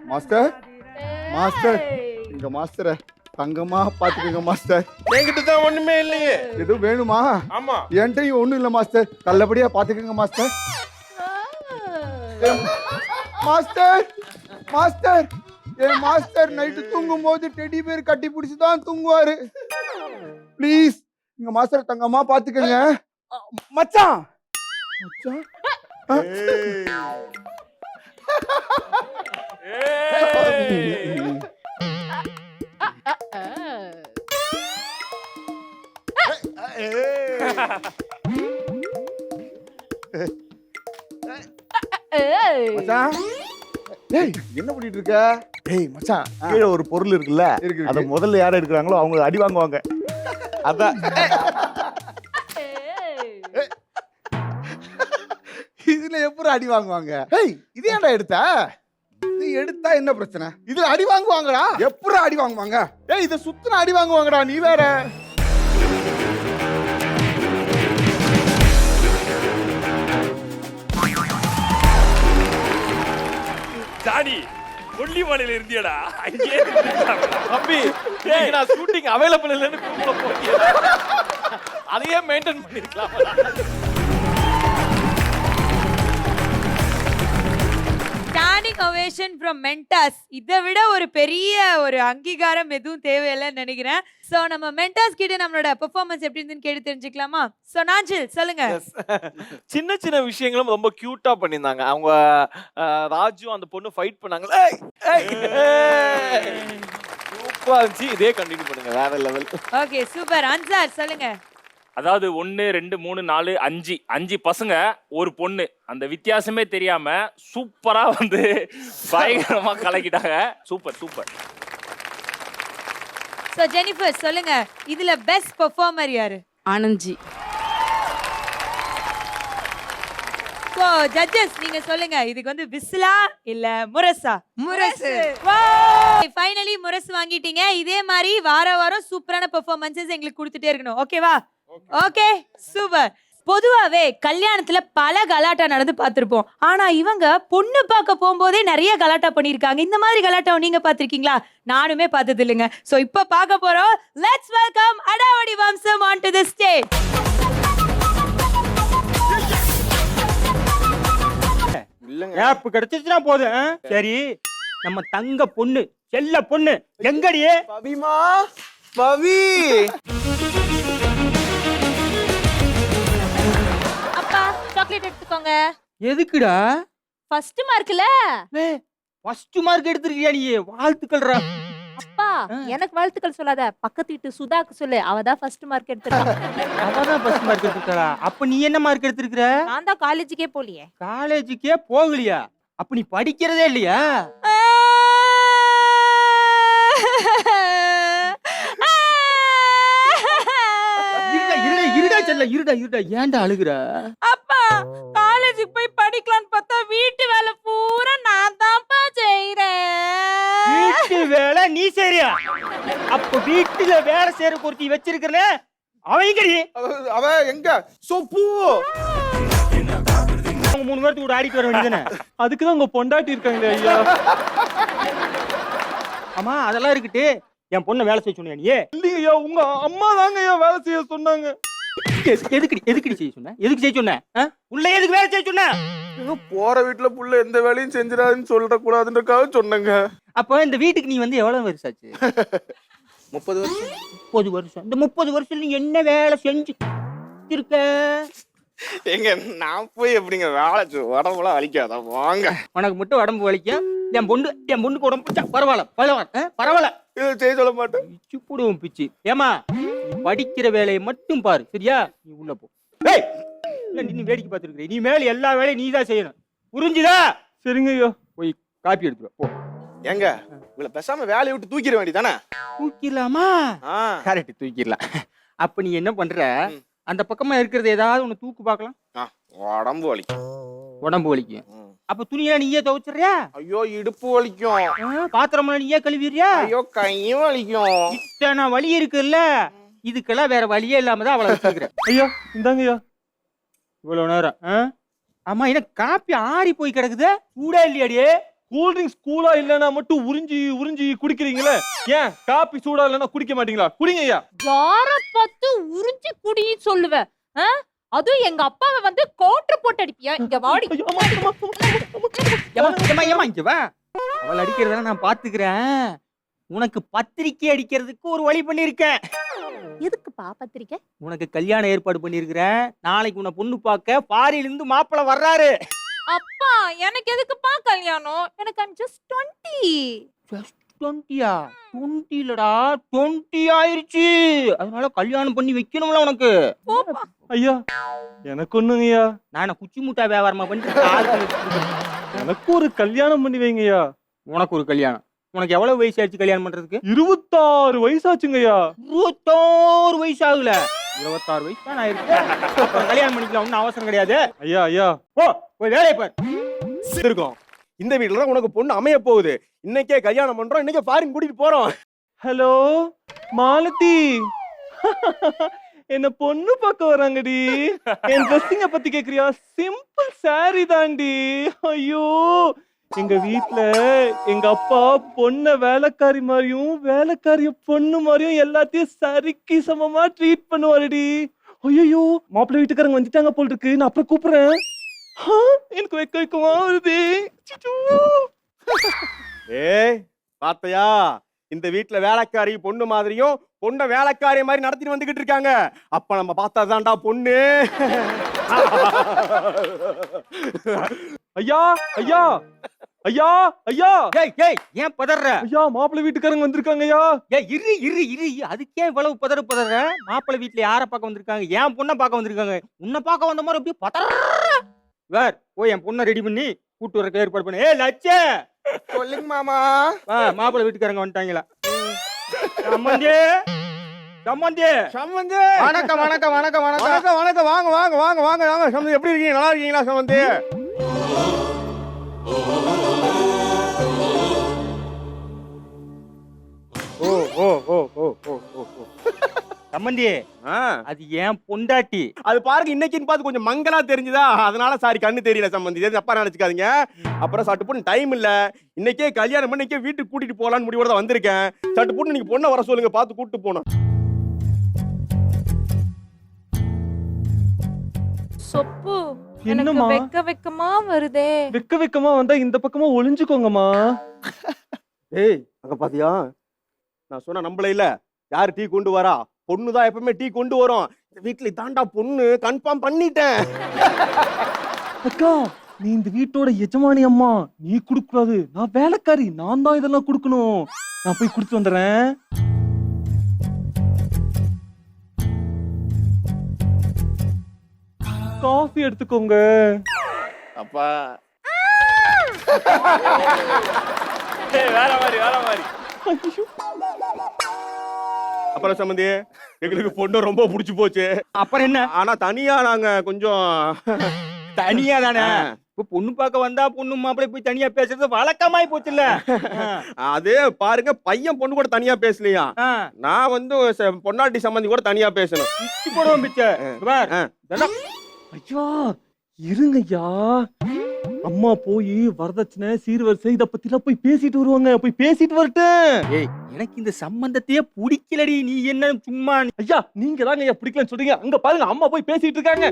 Speaker 10: மாஸ்டர் மாஸ்டர் எங்க மாஸ்டரை தங்கமா பாத்துக்கங்க மாஸ்டர்.
Speaker 3: என்கிட்ட தான் ஒண்ணுமே இல்லையே.
Speaker 10: எதுவும் வேணுமா?
Speaker 3: ஆமா,
Speaker 10: என்கிட்டயும் ஒண்ணும் இல்ல மாஸ்டர். நல்லபடியா பாத்துக்கங்க மாஸ்டர். மாஸ்டர் மாஸ்டர் என் மாஸ்டர் நைட்டு தூங்கும் போது டெடி பேர் கட்டி பிடிச்சுதான் தூங்குவாரு. ப்ளீஸ் எங்க மாஸ்டர் தங்கமா பாத்துக்கங்க. மச்சான் மச்சான் மச்சான் ஏய் என்ன பண்ணிட்டு இருக்க?
Speaker 5: ஏய் மச்சான் கீழே ஒரு பொருள் இருக்குல்ல, அத முதல்ல யார எடுக்கிறாங்களோ அவங்க அடி வாங்குவாங்க. அதான்
Speaker 10: அப்புறம் அடி வாங்குவாங்க.
Speaker 5: ஏய் இது ஏன்டா எடுத்த?
Speaker 10: இது எடுத்தா என்ன பிரச்சனை?
Speaker 5: இதுல அடி வாங்குவாங்கடா.
Speaker 10: எப்படி அடி வாங்குவாங்க?
Speaker 5: ஏய் இத சுத்தின அடி வாங்குவாங்கடா, நீ வேற.
Speaker 4: ஜானி கொல்லிமலையில இருந்தியடா அங்கே
Speaker 6: தம்பி நான் ஷூட்டிங் அவைலபிள் இல்லைன்னு கூப்பிட போறீங்க. அதையே மெயின்டைன் பண்ணிருக்கலாம்.
Speaker 1: Standing ovation from mentors. இதை விட ஒரு பெரிய ஒரு அங்கீகாரம் எதுவும் தேவையில்லைன்னு நினைக்கிறேன். சோ நம்ம மென்டாஸ் கிட்ட நம்மளோட பெர்ஃபார்மன்ஸ் எப்படி இருந்துன்னு கேட்டு தெரிஞ்சுக்கலாமா? சோ நாஞ்சில் சொல்லுங்க.
Speaker 6: சின்ன சின்ன விஷயங்களும் ரொம்ப கியூட்டா பண்ணியிருந்தாங்க. அவங்க ராஜு அந்த பொண்ணு ஃபைட் பண்ணாங்க. சூப்பரா இருந்துச்சு. இதே கண்டினியூ பண்ணுங்க, வேற லெவல்.
Speaker 1: Okay super. அன்சார் சொல்லுங்க.
Speaker 4: அதாவது 1 2 3 4 5 பசங்க ஒரு பொண்ணு, அந்த வித்தியாசமே தெரியாம சூப்பரா வந்து பயங்கரமா கலக்கிட்டாங்க. Super super.
Speaker 1: சோ ஜெனிஃபர் சொல்லுங்க, இதுல பெஸ்ட் பெர்ஃபார்மர் யாரு?
Speaker 9: ஆனந்த்ஜி.
Speaker 1: சோ ஜட்ஜஸ் நீங்க சொல்லுங்க, இதுக்கு வந்து விசிலா இல்ல முரசா?
Speaker 9: முரசு.
Speaker 1: ஃபைனலி முரசு வாங்கிட்டீங்க. இதே மாதிரி வார வாரம் சூப்பரான பெர்ஃபார்மன்ஸஸ் எங்களுக்கு கொடுத்துட்டே இருக்கணும். ஓகேவா? Okay super. பொதுவாவே கல்யாணத்துல பல கலாட்டா நடந்து பார்த்திருப்போம். ஆனா இவங்க பொண்ணு பார்க்க போகும்போதே நிறைய கலாட்டா பண்ணிருக்காங்க. இந்த மாதிரி கலாட்டாவை நீங்க பார்த்திருக்கீங்களா? நானுமே பார்த்தது இல்லைங்க. சோ இப்ப பார்க்க போறோம். Let's welcome Adavadi Vamsam on to the stage.
Speaker 6: Gap கிடைச்சிச்சுனா போதும். சரி, நம்ம தங்க பொண்ணு, செல்ல பொண்ணு எங்கடியே? பவிமா, பவி.
Speaker 7: அப்பா சாக்லேட் எடுத்துக்கோங்க.
Speaker 6: எதுக்குடா?
Speaker 7: ஃபர்ஸ்ட் மார்க்ல.
Speaker 6: ஃபர்ஸ்ட் மார்க் எடுத்துருக்கியா நீ? வாழ்த்துக்கள்டா.
Speaker 7: அப்பா எனக்கு வாழ்த்துக்கள் சொல்லாத, பக்கத்து வீட்டு சுதாக்கு சொல்லு, அவ தான் ஃபர்ஸ்ட் மார்க் எடுத்துட்டா.
Speaker 6: அவதான் ஃபர்ஸ்ட் மார்க் எடுத்துட்டா. அப்ப நீ என்ன மார்க் எடுத்துருக்கிற?
Speaker 7: நான் தான் காலேஜுக்கே போலியே.
Speaker 6: காலேஜுக்கே போகலையா? அப்ப நீ படிக்கிறதே இல்லையா? இருடா ஏன்டா அழுகுற?
Speaker 7: அப்பா காலேஜுக்கு போய் படிக்கலாம்னு பார்த்தா வீட்டு வேலை பூரா நான் தான்ப்பா செய்றேன்.
Speaker 6: வீட்டு வேலை நீ செய்றியா? அப்ப வீட்டுல வேலை செய்யற பொருத்தி வச்சிருக்கல அவங்கடி.
Speaker 5: அவ எங்க? சோப்பு.
Speaker 6: அவங்க 3 பேருக்கு கூட ஆடிட்டு வர வேண்டியதானே? அதுக்குதான் உங்க பொண்டாட்டி இருக்காங்க ஐயா. ஆமா அதெல்லாம் இருக்கட்டு, என் பொண்ணை வேலை செய்ய சொன்னியா நீ? இல்லையா, உங்க அம்மா தாங்க ஐயா வேலை செய்ய சொன்னாங்க. எதுக்குடி செய்ய சொன்ன? எதுக்கு செய்ய சொன்ன? உள்ள எதுக்கு வேலை செய்ய சொன்ன?
Speaker 5: போற வீட்டுல புள்ள எந்த வேலையும் செஞ்சிடாதுன்னு சொல்ற கூடாதுன்றக்காக சொன்னங்க.
Speaker 6: அப்ப இந்த வீட்டுக்கு நீ வந்து எவ்வளவு வருஷம் ஆச்சு?
Speaker 5: 30 வருஷம்.
Speaker 6: 30 வருஷம். இந்த 30 வருஷம் நீ என்ன வேலை செஞ்சு இருக்க?
Speaker 10: எங்க நான் போய் எப்படிங்க வேலை உடம்புலாம் வலிக்காதா? வாங்க.
Speaker 6: உனக்கு மட்டும் உடம்பு வலிக்கும். என் பொண்ணுக்கு உடம்பு பரவாயில்ல
Speaker 5: செய்ய சொல்ல மாட்டேன்.
Speaker 6: பிச்சு போடுவோம் பிச்சு. ஏமா படிக்கிற வேலையை மட்டும் பாரு, சரியா? நீ உள்ள போ. நீ வேடிக்கை பார்த்துருக்க. நீ மேல எல்லா வேலையும் நீ தான் செய்யணும், புரிஞ்சுதா? சரிங்க ஐயோ. போய் காப்பி எடுத்துரு போ.
Speaker 10: எங்க இவள பேசாம வேலையை விட்டு தூக்கிட வேண்டியதானே?
Speaker 6: தூக்கிடலாமா? கரெக்ட், தூக்கிடலாம். அப்ப நீ என்ன பண்ற, அந்த பக்கமா இருக்கிறது ஏதாவது ஒண்ணு தூக்கு பார்க்கலாம்.
Speaker 10: உடம்பு வலிக்கும்.
Speaker 6: உடம்பு வலிக்கும். அப்ப துணியெல்லாம் நீயே துவைச்சிடுறியா?
Speaker 10: ஐயோ இடுப்பு வலிக்கும்.
Speaker 6: பாத்திரம்லாம் நீயே கழுவிடுறியா?
Speaker 10: ஐயோ கையும் வலிக்கும்.
Speaker 6: இத்தனை வலி இருக்குல்ல, இதுக்கெல்லாம் வேற வழியே இல்லாம தான் அவளை வச்சிருக்கிறேன். ஐயோ இந்தாங்க ஐயா, இவ்வளவு நேரம். ஆமா என்ன காப்பி ஆறி போய் கிடக்குது, சூடா இல்லையாடியே?
Speaker 12: கூல் ட்ரிங்க்ஸ் கூலா இல்லனா மட்டும் உறிஞ்சி குடிக்கிறீங்களே, ஏன் காப்பி சூடா இல்லனா குடிக்க மாட்டீங்களா? குடிங்க ஐயா.
Speaker 7: யார பார்த்து உறிஞ்சி குடின்னு சொல்லுவேன்? அதுவும் எங்க அப்பாவை வந்து கோட்டர் போட்டு அடிப்பியா? இங்க வாடி.
Speaker 6: இங்க வா. அவள் அடிக்கிறதெல்லாம் நான் பாத்துக்கிறேன். உனக்கு பத்திரிக்கை அடிக்கிறதுக்கு ஒரு வழி பண்ணிருக்கேன்.
Speaker 7: எதுக்குப்பா பத்திரிக்கை?
Speaker 6: உனக்கு கல்யாணம் ஏற்பாடு பண்ணிருக்கிறேன். நாளைக்கு உன்னை பொண்ணு பார்க்க பாரியில இருந்து மாப்பிள்ளை வர்றாரு.
Speaker 7: அப்பா எனக்கு எதுக்குப்பா கல்யாணம்? எனக்கு I'm just 20.
Speaker 6: Just 20யா? 20 இல்லடா, 20 ஆயிருச்சு. அதனால கல்யாணம் பண்ணி வைக்கணும்ல உனக்கு.
Speaker 12: ஐயா எனக்கு ஒண்ணுங்க ஐயா.
Speaker 6: நான் குச்சி முட்டா வியாபாரமா பண்ணிட்டு
Speaker 12: எனக்கு ஒரு கல்யாணம் பண்ணி வைங்க ஐயா.
Speaker 6: உனக்கு ஒரு கல்யாணம்? உனக்கு எவ்வளவு வயசு ஆச்சு கல்யாணம் பண்றதுக்கு?
Speaker 12: 26 வயசாச்சுங்க ஐயா.
Speaker 6: 26 வயசு ஆகல, 26 வயசு தான் ஆயிருக்கு. கல்யாணம் பண்ணிக்கலாம், ஒன்னும் அவசரம் கிடையாது.
Speaker 12: ஐயா ஐயா
Speaker 6: போ
Speaker 10: போய் வேலையை பார். இருக்கும் இந்த வீட்டுல தான் உனக்கு பொண்ணு அமைய போகுது. இன்னைக்கே கல்யாணம் பண்றோம், இன்னைக்கே ஃபாரின் கூட்டிட்டு போறோம்.
Speaker 12: ஹலோ மாலதி, என்ன பொண்ணு பார்க்க வராங்கடி. என் ட்ரெஸ்ஸிங்க பத்தி கேக்குறியா? சிம்பிள் சாரி தாண்டி. ஐயோ, எங்க வீட்ல எங்க அப்பா பொண்ண வேலைக்காரி மாதிரியும் வேலைக்காரிய பொண்ணு மாதிரியும் எல்லாத்தையும் சரிக்கு சமமா ட்ரீட் பண்ணுவாருடி. ஐயோ, மாப்பிள்ளை வீட்டுக்காரங்க வந்துட்டாங்க போல் இருக்கு. நான் அப்புறம் கூப்பிடுறேன். எனக்கு வைக்க வைக்கமா வருது.
Speaker 10: ஏய் பாத்தையா, இந்த வீட்டுல வேலைக்காரி பொண்ணு மாதிரியும் பொண்ணை வேலைக்காரி மாதிரி நடத்திட்டு வந்துகிட்டு இருக்காங்க. அப்ப நம்ம பார்த்தாதான்டா பொண்ணு.
Speaker 12: ஐயா ஐயா ஐயா ஐயா,
Speaker 10: ஏய் ஏன் பதற?
Speaker 12: ஐயா மாப்பிள்ளை வீட்டுக்காரங்க வந்திருக்காங்க ஐயா.
Speaker 10: ஏய் இரு இரு இரு, அதுக்கே இவ்வளவு பதற? மாப்பிள்ளை வீட்டுல யார பார்க்க வந்திருக்காங்க? என் பொண்ணை பார்க்க வந்திருக்காங்க. உன்னை பார்க்க வந்த மாதிரி அப்படியே பதற. வேற போய் என் பொண்ணை ரெடி பண்ணி கூட்டு வரக்கு ஏற்பாடு பண்ணு. ஏய் லட்சே,
Speaker 5: சொல்லுங்க மாமா.
Speaker 10: மாப்பிள்ளை வீட்டுக்காரங்க வந்துட்டாங்களா? சம்மந்தி சம்மந்தி
Speaker 5: சம்மந்தி,
Speaker 10: வணக்கம் வணக்கம் வணக்கம் வணக்கம் வணக்கம். வாங்க வாங்க வாங்க வாங்க வாங்க. சம்மந்தி எப்படி இருக்கீங்க? நல்லா இருக்கீங்களா சம்மந்தி? ஓ ஓ ஓ ஓ ஓ ஓ சம்மந்தி, அது ஏன் பொண்டாட்டி. அது பாருங்க, இன்னைக்குன்னு பார்த்து கொஞ்சம் மங்களா தெரிஞ்சுதா, அதனால சாரி கண்ணு தெரியல சம்மந்தி. தப்பா நினைச்சுக்காதீங்க. அப்புறம் சட்டு பொண்ணு டைம் இல்ல, இன்னைக்கே கல்யாணம் பண்ணி இன்னைக்கே வீட்டுக்கு கூட்டிட்டு போலான்னு முடிவோட தான் வந்திருக்கேன். சட்டு பொண்ணு நீங்க பொண்ணை வர சொல்லுங்க, பார்த்து கூட்டிட்டு போனோம்.
Speaker 7: சொப்பு
Speaker 12: என்னம்மா?
Speaker 7: வெக்க வெக்கமா வருதே.
Speaker 12: வெக்க வெக்கமா வந்தா இந்த பக்கமா ஒளிஞ்சுக்கோங்கம்மா.
Speaker 10: ஏய் அங்க பாத்தியா, நான் சொன்ன நம்பள இல்ல. யாரு டீ கொண்டு வரா? பொண்ணுதான் எப்பவுமே டீ கொண்டு வரும். இந்த வீட்டுல தாண்டா பொண்ணு, கன்ஃபார்ம் பண்ணிட்டேன்.
Speaker 12: அக்கா, நீ இந்த வீட்டோட எஜமானி அம்மா, நீ குடுக்க கூடாது. நான் வேலைக்காரி, நான் தான் இதெல்லாம் குடுக்கணும். நான் போய் குடுத்து வந்துடுறேன். காஃபி எடுத்துக்கோங்க.
Speaker 3: அப்பா
Speaker 4: வேற மாதிரி வேற மாதிரி.
Speaker 10: அப்புறம் சம்பந்தி, எங்களுக்கு பொண்ணு ரொம்ப பிடிச்சு போச்சு. அப்புறம் என்ன? ஆனா தனியா நாங்க கொஞ்சம் தனியா தானே. இப்ப பொண்ணு பார்க்க வந்தா பொண்ணு மாப்பிள்ளை போய் தனியா பேசுறது வழக்கமாய் போச்சுல்ல. அது பாருங்க, பையன் பொண்ணு கூட தனியா பேசலையா. நான் வந்து பொன்னாட்டி சம்பந்தி கூட தனியா பேசணும். போடுவோம் பிச்சை.
Speaker 12: ஐயா இருங்கய்யா, அம்மா போய் வரதட்சணை சீர்வரிசை இத பத்தி எல்லாம் போய் பேசிட்டு வருவாங்க. போய் பேசிட்டு வரட்டும்.
Speaker 10: ஏய், எனக்கு இந்த சம்பந்தத்தையே பிடிக்கலடி. நீ என்ன சும்மா?
Speaker 12: ஐயா நீங்க தாங்க ஐயா பிடிக்கலன்னு சொல்றீங்க. அங்க பாருங்க, அம்மா போய் பேசிட்டு இருக்காங்க.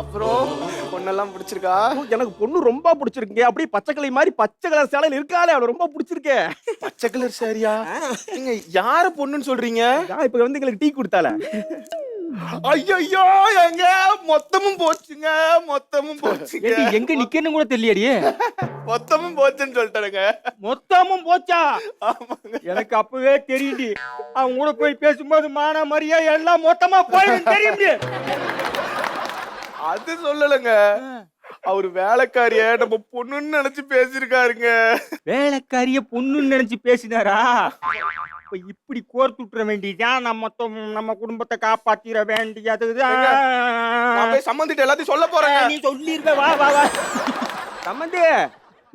Speaker 5: அப்புறம் பொண்ணெல்லாம் பிடிச்சிருக்கா?
Speaker 10: எனக்கு பொண்ணு ரொம்ப பிடிச்சிருக்குங்க. அப்படியே பச்சை கிளி மாதிரி பச்சை கலர் சேலையில இருக்காளே, அவளை ரொம்ப பிடிச்சிருக்கு.
Speaker 5: பச்சை கலர் சாரியா? நீங்க யார பொண்ணுன்னு சொல்றீங்க?
Speaker 10: இப்ப வந்து எங்களுக்கு டீ கொடுத்தால.
Speaker 5: ஐயோ, எங்க மொத்தமும் போச்சுங்க, மொத்தமும் போச்சுங்க.
Speaker 10: எங்க நிக்கன்னு கூட தெரியலையடி.
Speaker 5: மொத்தமும் போச்சுன்னு சொல்லிட்டாருங்க.
Speaker 10: மொத்தமும் போச்சா? எனக்கு அப்பவே தெரியுது. அவங்க கூட போய் பேசும்போது மான மரியா எல்லாம் மொத்தமா போய் தெரியும்.
Speaker 5: அது சொல்லலங்க, அவரு வேலைக்காரிய நம்ம பொண்ணுன்னு நினைச்சு பேசிருக்காருங்க.
Speaker 10: வேலைக்காரிய பொண்ணுன்னு நினைச்சு பேசினாரா? இப்படி கோர்த்து விட்டுற வேண்டியதான். நம்ம குடும்பத்தை காப்பாத்திர வேண்டியதுதான்.
Speaker 5: சம்பந்திட்டு எல்லாத்தையும் சொல்ல போறேன்.
Speaker 10: நீ சொல்லிருக்க. வா வா வா சம்பந்தி,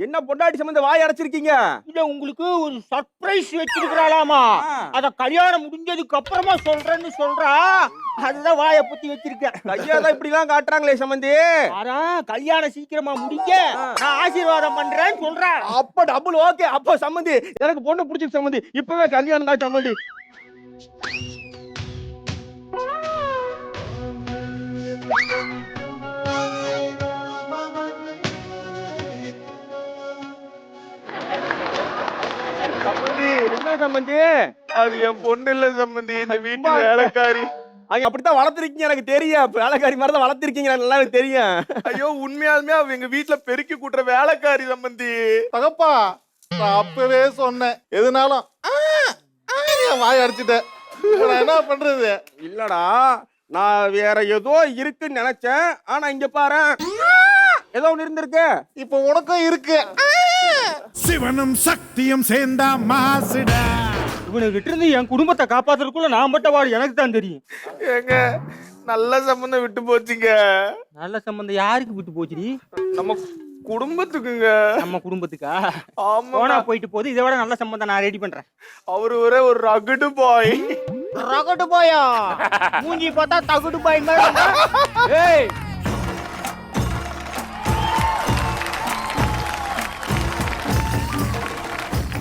Speaker 10: என்ன பொண்டாட்டி சம்பந்த வாய் அடைச்சிருக்கீங்க? இல்ல, உங்களுக்கு ஒரு சர்ப்ரைஸ் வச்சிருக்கிறாளாமா. அத கல்யாணம் முடிஞ்சதுக்கு அப்புறமா சொல்றேன்னு சொல்றா. அதுதான் வாயை புத்தி வச்சிருக்கேன். கையாதான் இப்படி எல்லாம் காட்டுறாங்களே சம்பந்தி. கல்யாணம் சீக்கிரமா முடிக்க நான் ஆசீர்வாதம் பண்றேன்னு சொல்றேன். அப்ப டபுள் ஓகே. அப்ப சம்பந்தி, எனக்கு பொண்ணு பிடிச்சிருக்கு சம்பந்தி. இப்பவே கல்யாணம் தான் சம்பந்தி. என்ன சம்பந்தி?
Speaker 5: அது என் பொண்ணு இல்ல சம்பந்தி, இந்த வீட்டு வேலைக்காரி.
Speaker 10: அங்க அப்படித்தான் வளர்த்திருக்கீங்க, எனக்கு தெரியும். வேலைக்காரி மாதிரி தான் வளர்த்திருக்கீங்க, நல்லா எனக்கு தெரியும்.
Speaker 5: ஐயோ, உண்மையாலுமே அவ எங்க வீட்டுல பெருக்கி கூட்டுற வேலைக்காரி சம்பந்தி. தகப்பா, நான் அப்பவே சொன்னேன், எதுனாலும் வாய் அடிச்சுட்டேன். என்ன பண்றது?
Speaker 10: இல்லடா, நான் வேற ஏதோ இருக்குன்னு நினைச்சேன். ஆனா இங்க பாரு, ஏதோ ஒண்ணு இருந்திருக்கு.
Speaker 5: இப்ப உனக்கும் இருக்கு.
Speaker 11: சிவனும் சக்தியும் சேர்ந்தா மாசுடா.
Speaker 10: இவனுக்கிட்ட இருந்து என் குடும்பத்தை காப்பாத்துறதுக்குள்ள நான் மட்டும் வாடு எனக்கு தான் தெரியும்.
Speaker 3: ஏங்க நல்ல சம்பந்தம் விட்டு போச்சுங்க.
Speaker 10: நல்ல சம்பந்தம் யாருக்கு விட்டு போச்சுடி?
Speaker 3: நம்ம குடும்பத்துக்குங்க.
Speaker 10: நம்ம குடும்பத்துக்கா?
Speaker 3: ஆமா.
Speaker 10: போனா போயிட்டு போகுது. இதை விட நல்ல சம்பந்தம் நான் ரெடி பண்றேன்.
Speaker 3: அவரு ஒரே ஒரு ரகடு பாய்.
Speaker 10: ரகடு பாயா? மூஞ்சி பார்த்தா தகுடு பாய் மாதிரி இருந்தா? ஏய்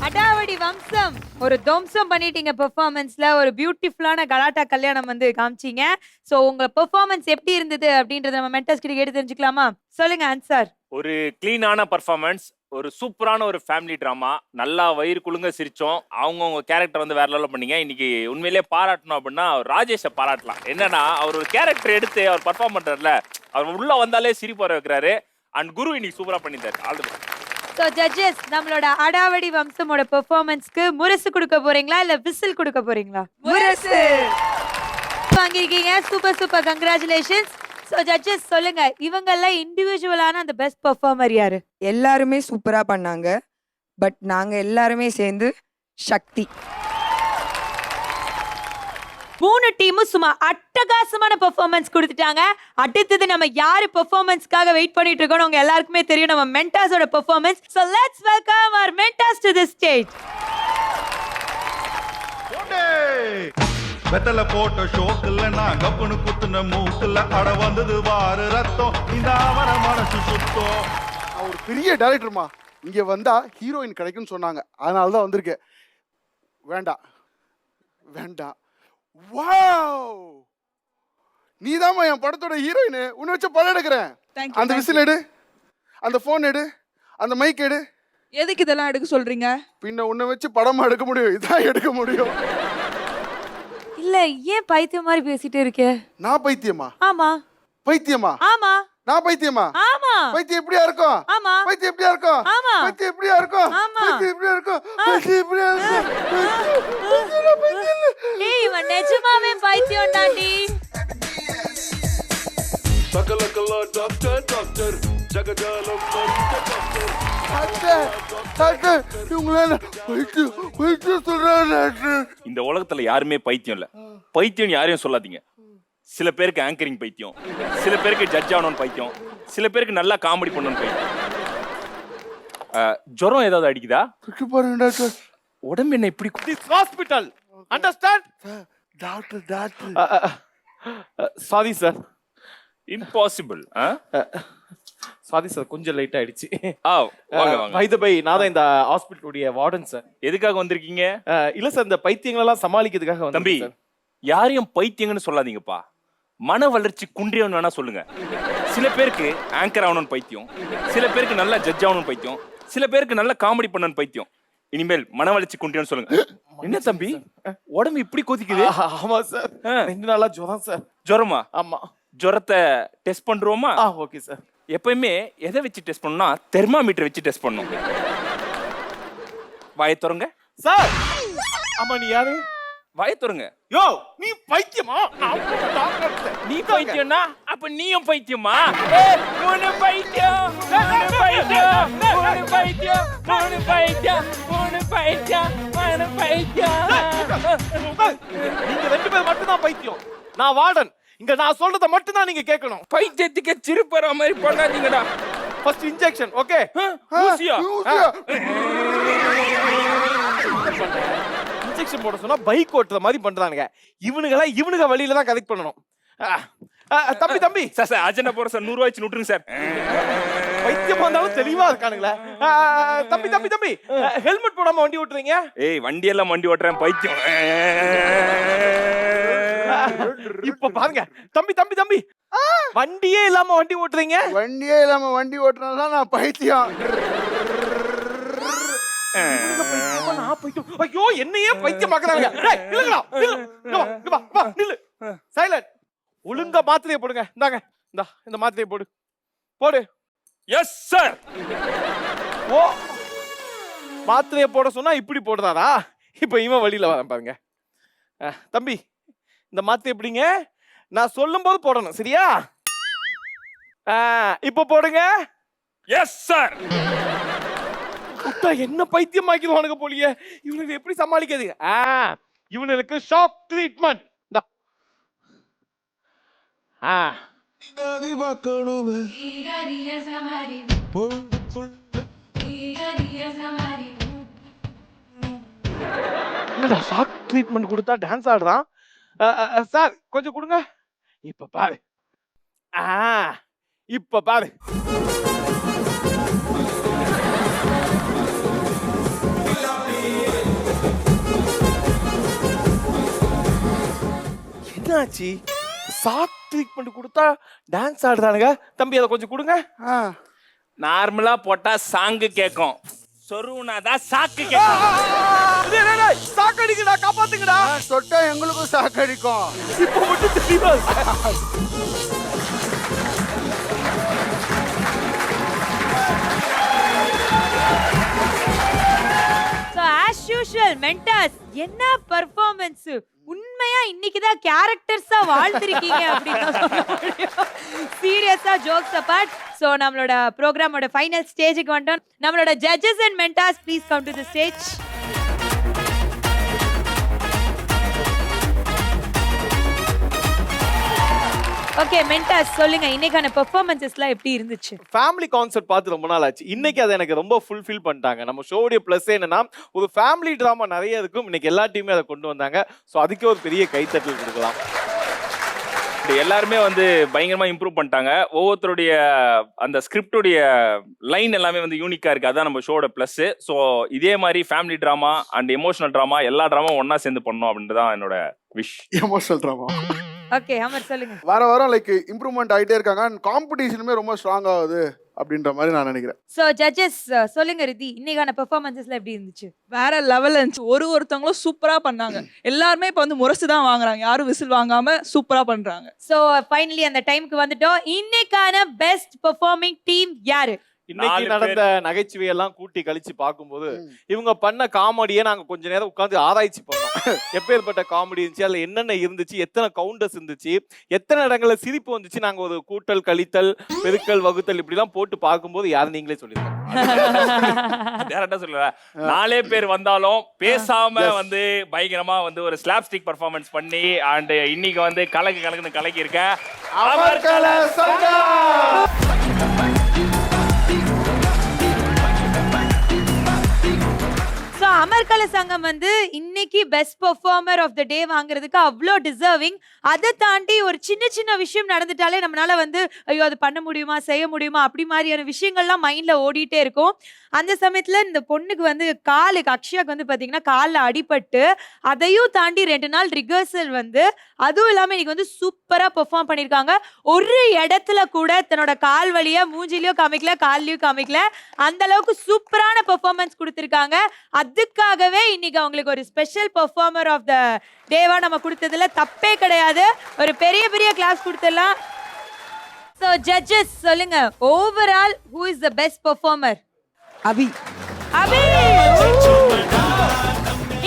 Speaker 1: அடாவடி வம்சம் ஒரு துவம்சம் பண்ணிட்டீங்க பெர்ஃபார்மன்ஸ்ல. ஒரு பியூட்டிஃபுல்லான கலாட்டா கல்யாணம் வந்து காமிச்சீங்க. சோ உங்க பெர்ஃபார்மன்ஸ் எப்படி இருந்தது அப்படின்றத நம்ம மென்டர்ஸ் கிட்ட கேட்டு தெரிஞ்சுக்கலாமா? சொல்லுங்க ஆன்சர்.
Speaker 4: ஒரு கிளீனான பர்ஃபார்மன்ஸ், ஒரு சூப்பரான ஒரு ஃபேமிலி ட்ராமா, நல்லா வயிறு குலுங்க சிரிச்சோம். அவங்கவுங்க கேரக்டர் வந்து வேற லெவலில் பண்ணீங்க. இன்னைக்கு உண்மையிலேயே பாராட்டணும் அப்படின்னா ராஜேஷை பாராட்டலாம். என்னன்னா அவர் ஒரு கேரக்டர் எடுத்து அவர் பர்ஃபார்ம் பண்றாருல, அவர் உள்ள வந்தாலே சிரிப்பு வர வைக்கிறாரு. அண்ட் குரு இன்னைக்கு சூப்பரா பண்ணிட்டாரு. All the best.
Speaker 1: So judges, நம்மளோட அடாவடி வம்சமோட பெர்ஃபார்மன்ஸ்க்கு முரசு கொடுக்க போறீங்களா இல்ல விசில் கொடுக்க போறீங்களா? முரசு வாங்கிருக்கீங்க. Super super, congratulations. So judges சொல்லுங்க, இவங்கெல்லாம் இண்டிவிஜுவலான அந்த பெஸ்ட் பெர்ஃபார்மர் யாரு?
Speaker 9: எல்லாருமே சூப்பரா பண்ணாங்க. பட் நாங்க எல்லாருமே சேர்ந்து சக்தி.
Speaker 1: 3 டீமும் சும்மா அட்டகாசமான பெர்ஃபார்மன்ஸ் கொடுத்துட்டாங்க. அடுத்தது நம்ம யாரு பெர்ஃபார்மன்ஸ்க்காக வெயிட் பண்ணிட்டு இருக்கோம் உங்க எல்லாருக்குமே தெரியும், நம்ம மென்டாஸோட performance. So let's welcome our mentors to the stage.
Speaker 13: வெத்தல போட்ட ஷோக்குல நான் கப்புனு குத்துன மூக்குல அட வந்தது வாரு ரத்தம் இந்த அவர மனசு சுத்தம்.
Speaker 5: நான் ஒரு பெரிய டைரக்டர்மா, இங்க வந்தா ஹீரோயின் கிடைக்கும்னு சொன்னாங்க, அதனால தான் வந்திருக்கேன். வேண்டாம் வேண்டாம். வாவ், நீதாம்மா என் படத்தோட ஹீரோயின். உன்னை வச்சு படம் எடுக்கிறேன். அந்த விசில் எடு, அந்த போன் எடு, அந்த மைக் எடு.
Speaker 9: எதுக்கு இதெல்லாம் எடுக்க சொல்றீங்க?
Speaker 5: பின்ன உன்னை வச்சு படமா எடுக்க முடியும், இதான் எடுக்க முடியும்.
Speaker 1: இல்ல, ஏன் பைத்தியம் மாதிரி பேசிட்டே இருக்கே?
Speaker 5: நான் பைத்தியமா?
Speaker 1: ஆமா.
Speaker 5: பைத்தியமா?
Speaker 1: ஆமா.
Speaker 5: நான் பைத்தியமா?
Speaker 1: ஆமா.
Speaker 5: பைத்தியம் எப்படியா இருக்கும்?
Speaker 1: ஆமா.
Speaker 5: பைத்தியம் எப்படியா இருக்கும்?
Speaker 1: ஆமா.
Speaker 5: பைத்தியம் எப்படியா இருக்கும்?
Speaker 1: ஆமா.
Speaker 5: பைத்தியம் எப்படியா இருக்கும்? பைத்தியம் எப்படியா இருக்கும்?
Speaker 1: ஏய், இவன் நிஜமாவே பைத்தியம் தாண்டி.
Speaker 3: சகலகலா டாக்டர் டாக்டர் ஜகஜாலம் டாக்டர்.
Speaker 5: டாக்டர், இவங்கள பைத்தியம் சொல்றாங்க டாக்டர்.
Speaker 4: இந்த உலகத்துல யாருமே பைத்தியம் இல்ல. பைத்தியம் யாரையும் சொல்லாதீங்க. சில பேருக்கு ஆங்கரிங் பைத்தியம், சில பேருக்கு ஜட்ஜ் ஆகணும்னு பைத்தியம், சில பேருக்கு நல்லா காமெடி பண்ணணும்னு பைத்தியம். ஜுரம் ஏதாவது அடிக்குதா?
Speaker 5: பாருங்க டாக்டர்,
Speaker 4: உடம்பு என்ன இப்படி?
Speaker 3: This hospital understand?
Speaker 5: Doctor doctor
Speaker 3: sorry sir.
Speaker 4: Impossible.
Speaker 3: Sorry sir, கொஞ்சம் லேட் ஆயிடுச்சு.
Speaker 4: வாங்க வாங்க.
Speaker 3: பை த பை, நான் தான் இந்த ஹாஸ்பிட்டலுடைய வார்டன் சார்.
Speaker 4: எதுக்காக வந்திருக்கீங்க?
Speaker 3: இல்ல சார், இந்த பைத்தியங்களெல்லாம் சமாளிக்கிறதுக்காக வந்து.
Speaker 4: தம்பி, யாரையும் பைத்தியங்கன்னு சொல்லாதீங்கப்பா. மன வளர்ச்சி குன்றியவன் வேணா சொல்லுங்க. சில பேருக்கு ஆங்கர் ஆகணும்னு பைத்தியம், சில பேருக்கு நல்லா ஜட்ஜ் ஆகணும்னு பைத்தியம், சில பேருக்கு நல்லா காமெடி பண்ணணும்னு பைத்தியம். இனிமேல் மன வளர்ச்சி குன்றியவன் சொல்லுங்க. என்ன தம்பி, உடம்பு இப்படி கொதிக்குது?
Speaker 3: ஆமா சார், 2 நாளா ஜுரம் சார்.
Speaker 4: ஜுரமா?
Speaker 3: ஆமா.
Speaker 4: ஜுரத்தை டெஸ்ட் பண்றோமா?
Speaker 3: Okay sir.
Speaker 4: எப்பயுமே எதை வச்சு டெஸ்ட் பண்ணணும்னா தெர்மாமீட்டர் வச்சு டெஸ்ட் பண்ணணும். வாயை திறங்க
Speaker 3: சார். ஆமா, நீ யாரு?
Speaker 4: வாயை திறங்க.
Speaker 3: யோ, நீ பைத்தியமா?
Speaker 4: நீ பைத்தியம்னா அப்ப நீயும் பைத்தியமா? மூணு பைத்தியம், மூணு பைத்தியம், மூணு பைத்தியம், மூணு பைத்தியம், மூணு பைத்தியம், மூணு பைத்தியம்.
Speaker 3: நீங்க 2 பேர் மட்டும் தான் பைத்தியம். நான் வார்டன். இங்க நான் சொல்றத மட்டும் தான் நீங்க கேட்கணும்.
Speaker 4: பைத்தியத்துக்கு சிரிப்பற மாதிரி பண்ணாதீங்கடா.
Speaker 3: First injection. ஓகே?
Speaker 4: ஊசியா?
Speaker 3: இன்ஜெக்ஷன் போட சொன்னா பைக் ஓட்டுற மாதிரி பண்றானுங்க. இவனுங்க வழியில தான் கரெக்ட் பண்ணணும். தம்பி தம்பி
Speaker 4: சார் சார், அஜெண்டா போற சார், 100 ரூபாய் நோட்டுங்க சார்.
Speaker 3: பைத்தியம் வந்தாலும் தெளிவா இருக்கானுங்களே. தம்பி தம்பி தம்பி, ஹெல்மெட் போடாம வண்டி ஓட்டுறீங்க?
Speaker 4: ஏய், வண்டி எல்லாம் வண்டி ஓட்டுறேன், பைத்தியம்.
Speaker 3: இப்ப பாருங்க தம்பி தம்பி தம்பி, வண்டியே இல்லாம வண்டி ஓட்டுறீங்க.
Speaker 5: வண்டியே இல்லாம வண்டி ஓட்டுறதுதான் நான் பைத்தியம்.
Speaker 3: ஐயோ, என்னையே பைத்தியமாக்குறாங்க. சைலண்ட். ஒழுங்கா மாத்திரையை போடுங்க. இந்தாங்க, இந்த மாத்திரையை போடு போடு.
Speaker 4: Yes sir.
Speaker 3: ஓ, மாத்திரையை போட சொன்னா இப்படி போடுறாரா? இப்ப இவன் வழியில வரேன் பாருங்க. தம்பி, இந்த மாத்திரை எப்படிங்க? நான் சொல்லும் போது போடணும், சரியா? இப்ப போடுங்க.
Speaker 4: Yes sir.
Speaker 3: விட்டா என்ன பைத்தியமாக்கிடுவானுங்க போலியே. இவனுக்கு எப்படி சமாளிக்கிறது? இவனுக்கு ஷாக் ட்ரீட்மெண்ட். என்னடா ஷாக் ட்ரீட்மெண்ட் கொடுத்தா டான்ஸ் ஆடுறான்? சார் கொஞ்சம் கொடுங்க. இப்ப பாரு. இப்ப பாரு. என்னாச்சு? ஷாக் ட்ரீட்மெண்ட் கொடுத்தா டான்ஸ் ஆடுறானுங்க. தம்பி அதை கொஞ்சம் கொடுங்க.
Speaker 4: நார்மலா போட்டா சாங்கு கேட்கும், சொருவுனாதான் சாக்கு கேட்கும்.
Speaker 3: சாக்கடிக்குடா, காப்பாத்துங்கடா.
Speaker 5: தொட்டா எங்களுக்கும் சாக்கடிக்கும்.
Speaker 3: இப்ப மட்டும் தெரியுமா?
Speaker 1: So as usual மென்டாஸ் என்ன பெர்ஃபார்மன்ஸ். உண்மையா இன்னைக்கு தான் கேரக்டர்ஸா வாழ்ந்திருக்கீங்க அப்படின்னு சீரியஸா ஜோக்ஸ் அபார்ட். சோ நம்மளோட ப்ரோக்ராமோட ஃபைனல் ஸ்டேஜுக்கு வந்துட்டோம். நம்மளோட judges and mentors please come to the stage. Okay mentors சொல்லுங்க, இன்னைக்கான பெர்ஃபார்மன்சஸ்லாம் எப்படி இருந்துச்சு?
Speaker 3: ஃபேமிலி கான்செப்ட் பார்த்து ரொம்ப நாள் ஆச்சு. இன்னைக்கு அதை எனக்கு ரொம்ப ஃபுல்ஃபில் பண்ணிட்டாங்க. நம்ம ஷோடைய ப்ளஸ் என்னன்னா ஒரு ஃபேமிலி ட்ராமா நிறைய இருக்கும். இன்னைக்கு எல்லா டீமே அதை கொண்டு வந்தாங்க. ஸோ அதுக்கே ஒரு பெரிய கைத்தட்டல் கொடுக்கலாம்.
Speaker 4: எல்லாருமே வந்து பயங்கரமா இம்ப்ரூவ் பண்ணிட்டாங்க. ஒவ்வொருத்தருடைய அந்த ஸ்கிரிப்டுடைய லைன் எல்லாமே வந்து யூனிக்கா இருக்கு. அதான் நம்ம ஷோட பிளஸ். ஸோ இதே மாதிரி family drama and emotional drama எல்லா ட்ராமாவும் ஒன்னா சேர்ந்து பண்ணணும் அப்படின்ட்டு தான் என்னோட wish.
Speaker 5: Emotional drama.
Speaker 1: Okay Amar சொல்லுங்க.
Speaker 5: வாரம் லைக் இம்ப்ரூவ்மெண்ட் ஆகிட்டே இருக்காங்க. அண்ட் காம்படிஷனுமே ரொம்ப ஸ்ட்ராங் ஆகுது அப்படின்ற மாதிரி நான் நினைக்கிறேன்.
Speaker 1: சோ ஜட்ஜஸ் சொல்லுங்க ரிதி, இன்னைக்கான பெர்ஃபார்மன்சஸ்ல எப்படி இருந்துச்சு?
Speaker 14: வேற லெவல் இருந்துச்சு. ஒருத்தவங்களும் சூப்பரா பண்ணாங்க. எல்லாருமே இப்ப வந்து முரசு தான் வாங்குறாங்க, யாரும் விசில் வாங்காம சூப்பரா பண்றாங்க.
Speaker 1: சோ ஃபைனலி அந்த டைம்க்கு வந்துட்டோம். இன்னைக்கான பெஸ்ட் பெர்ஃபார்மிங் டீம் யாரு?
Speaker 3: இன்னைக்கு நடந்த நகைச்சுவை எல்லாம் கூட்டி கழிச்சு பார்க்கும்போது இவங்க பண்ண காமெடியை நாங்க கொஞ்ச நேரம் உட்காந்து ஆராய்ச்சி பண்ணோம். எப்பேற்பட்ட காமெடி இருந்துச்சு, அதுல என்னென்ன இருந்துச்சு, எத்தனை கவுண்டர்ஸ் இருந்துச்சு, எத்தனை இடங்கள்ல சிரிப்பு வந்துச்சு. நாங்க ஒரு கூட்டல் கழித்தல் பெருக்கல் வகுத்தல் இப்படி எல்லாம் போட்டு பார்க்கும்போது யாரும் நீங்களே சொல்லிருக்கோம்.
Speaker 4: டேரக்டா சொல்லல, 4 பேர் வந்தாலும் பேசாம வந்து பயங்கரமா வந்து ஒரு ஸ்லாப்ஸ்டிக் பெர்ஃபார்மன்ஸ் பண்ணி அண்ட் இன்னைக்கு வந்து கலக்குன்னு கலக்கி இருக்க
Speaker 5: அமர்கல சங்கம்.
Speaker 1: சோ அமர்கல சங்கம் வந்து இன்னைக்கு பெஸ்ட் பெர்ஃபார்மர் ஆஃப் த டே வாங்குறதுக்கு அவ்வளோ டிசர்விங். அதை தாண்டி ஒரு சின்ன விஷயம் நடந்துட்டாலே நம்மளால வந்து ஐயோ அது பண்ண முடியுமா செய்ய முடியுமா அப்படி மாதிரியான விஷயங்கள்லாம் மைண்ட்ல ஓடிட்டே இருக்கும். அந்த சமயத்துல இந்த பொண்ணுக்கு வந்து காலுக்கு அக்ஷயாக்கு வந்து பாத்தீங்கன்னா காலில் அடிபட்டு அதையும் தாண்டி 2 நாள் ரிகர்சல் வந்து அதுவும் இல்லாம இன்னைக்கு வந்து சூப்பரா பெர்ஃபார்ம் பண்ணிருக்காங்க. ஒரு இடத்துல கூட தன்னோட கால் வலியா மூஞ்சிலையும் காமிக்கல கால்லயும் காமிக்கல. அந்த அளவுக்கு சூப்பரான பெர்ஃபார்மன்ஸ் கொடுத்திருக்காங்க. அதுக்காகவே இன்னைக்கு அவங்களுக்கு ஒரு ஸ்பெஷல் பெர்ஃபார்மர் ஆஃப் த டேவா நம்ம கொடுத்ததுல தப்பே கிடையாது. ஒரு பெரிய கிளாஸ் கொடுத்துடலாம். சோ ஜட்ஜஸ் சொல்லுங்க, overall who is the best performer?
Speaker 9: Abhi.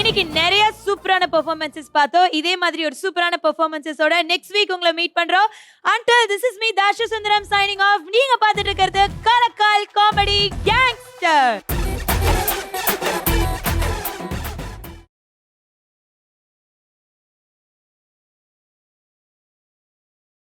Speaker 1: இன்னைக்கு நிறைய சூப்பரான பெர்ஃபார்மன்சஸ் பார்த்தோம். இதே மாதிரி ஒரு சூப்பரான பெர்ஃபார்மன்சஸோட நெக்ஸ்ட் வீக் உங்களை மீட் பண்றோம். Until this is me Dasha Sundaram signing off. நீங்க பார்த்துட்டு இருக்கிறது கலக்கல் காமெடி கேங்ஸ்டர்.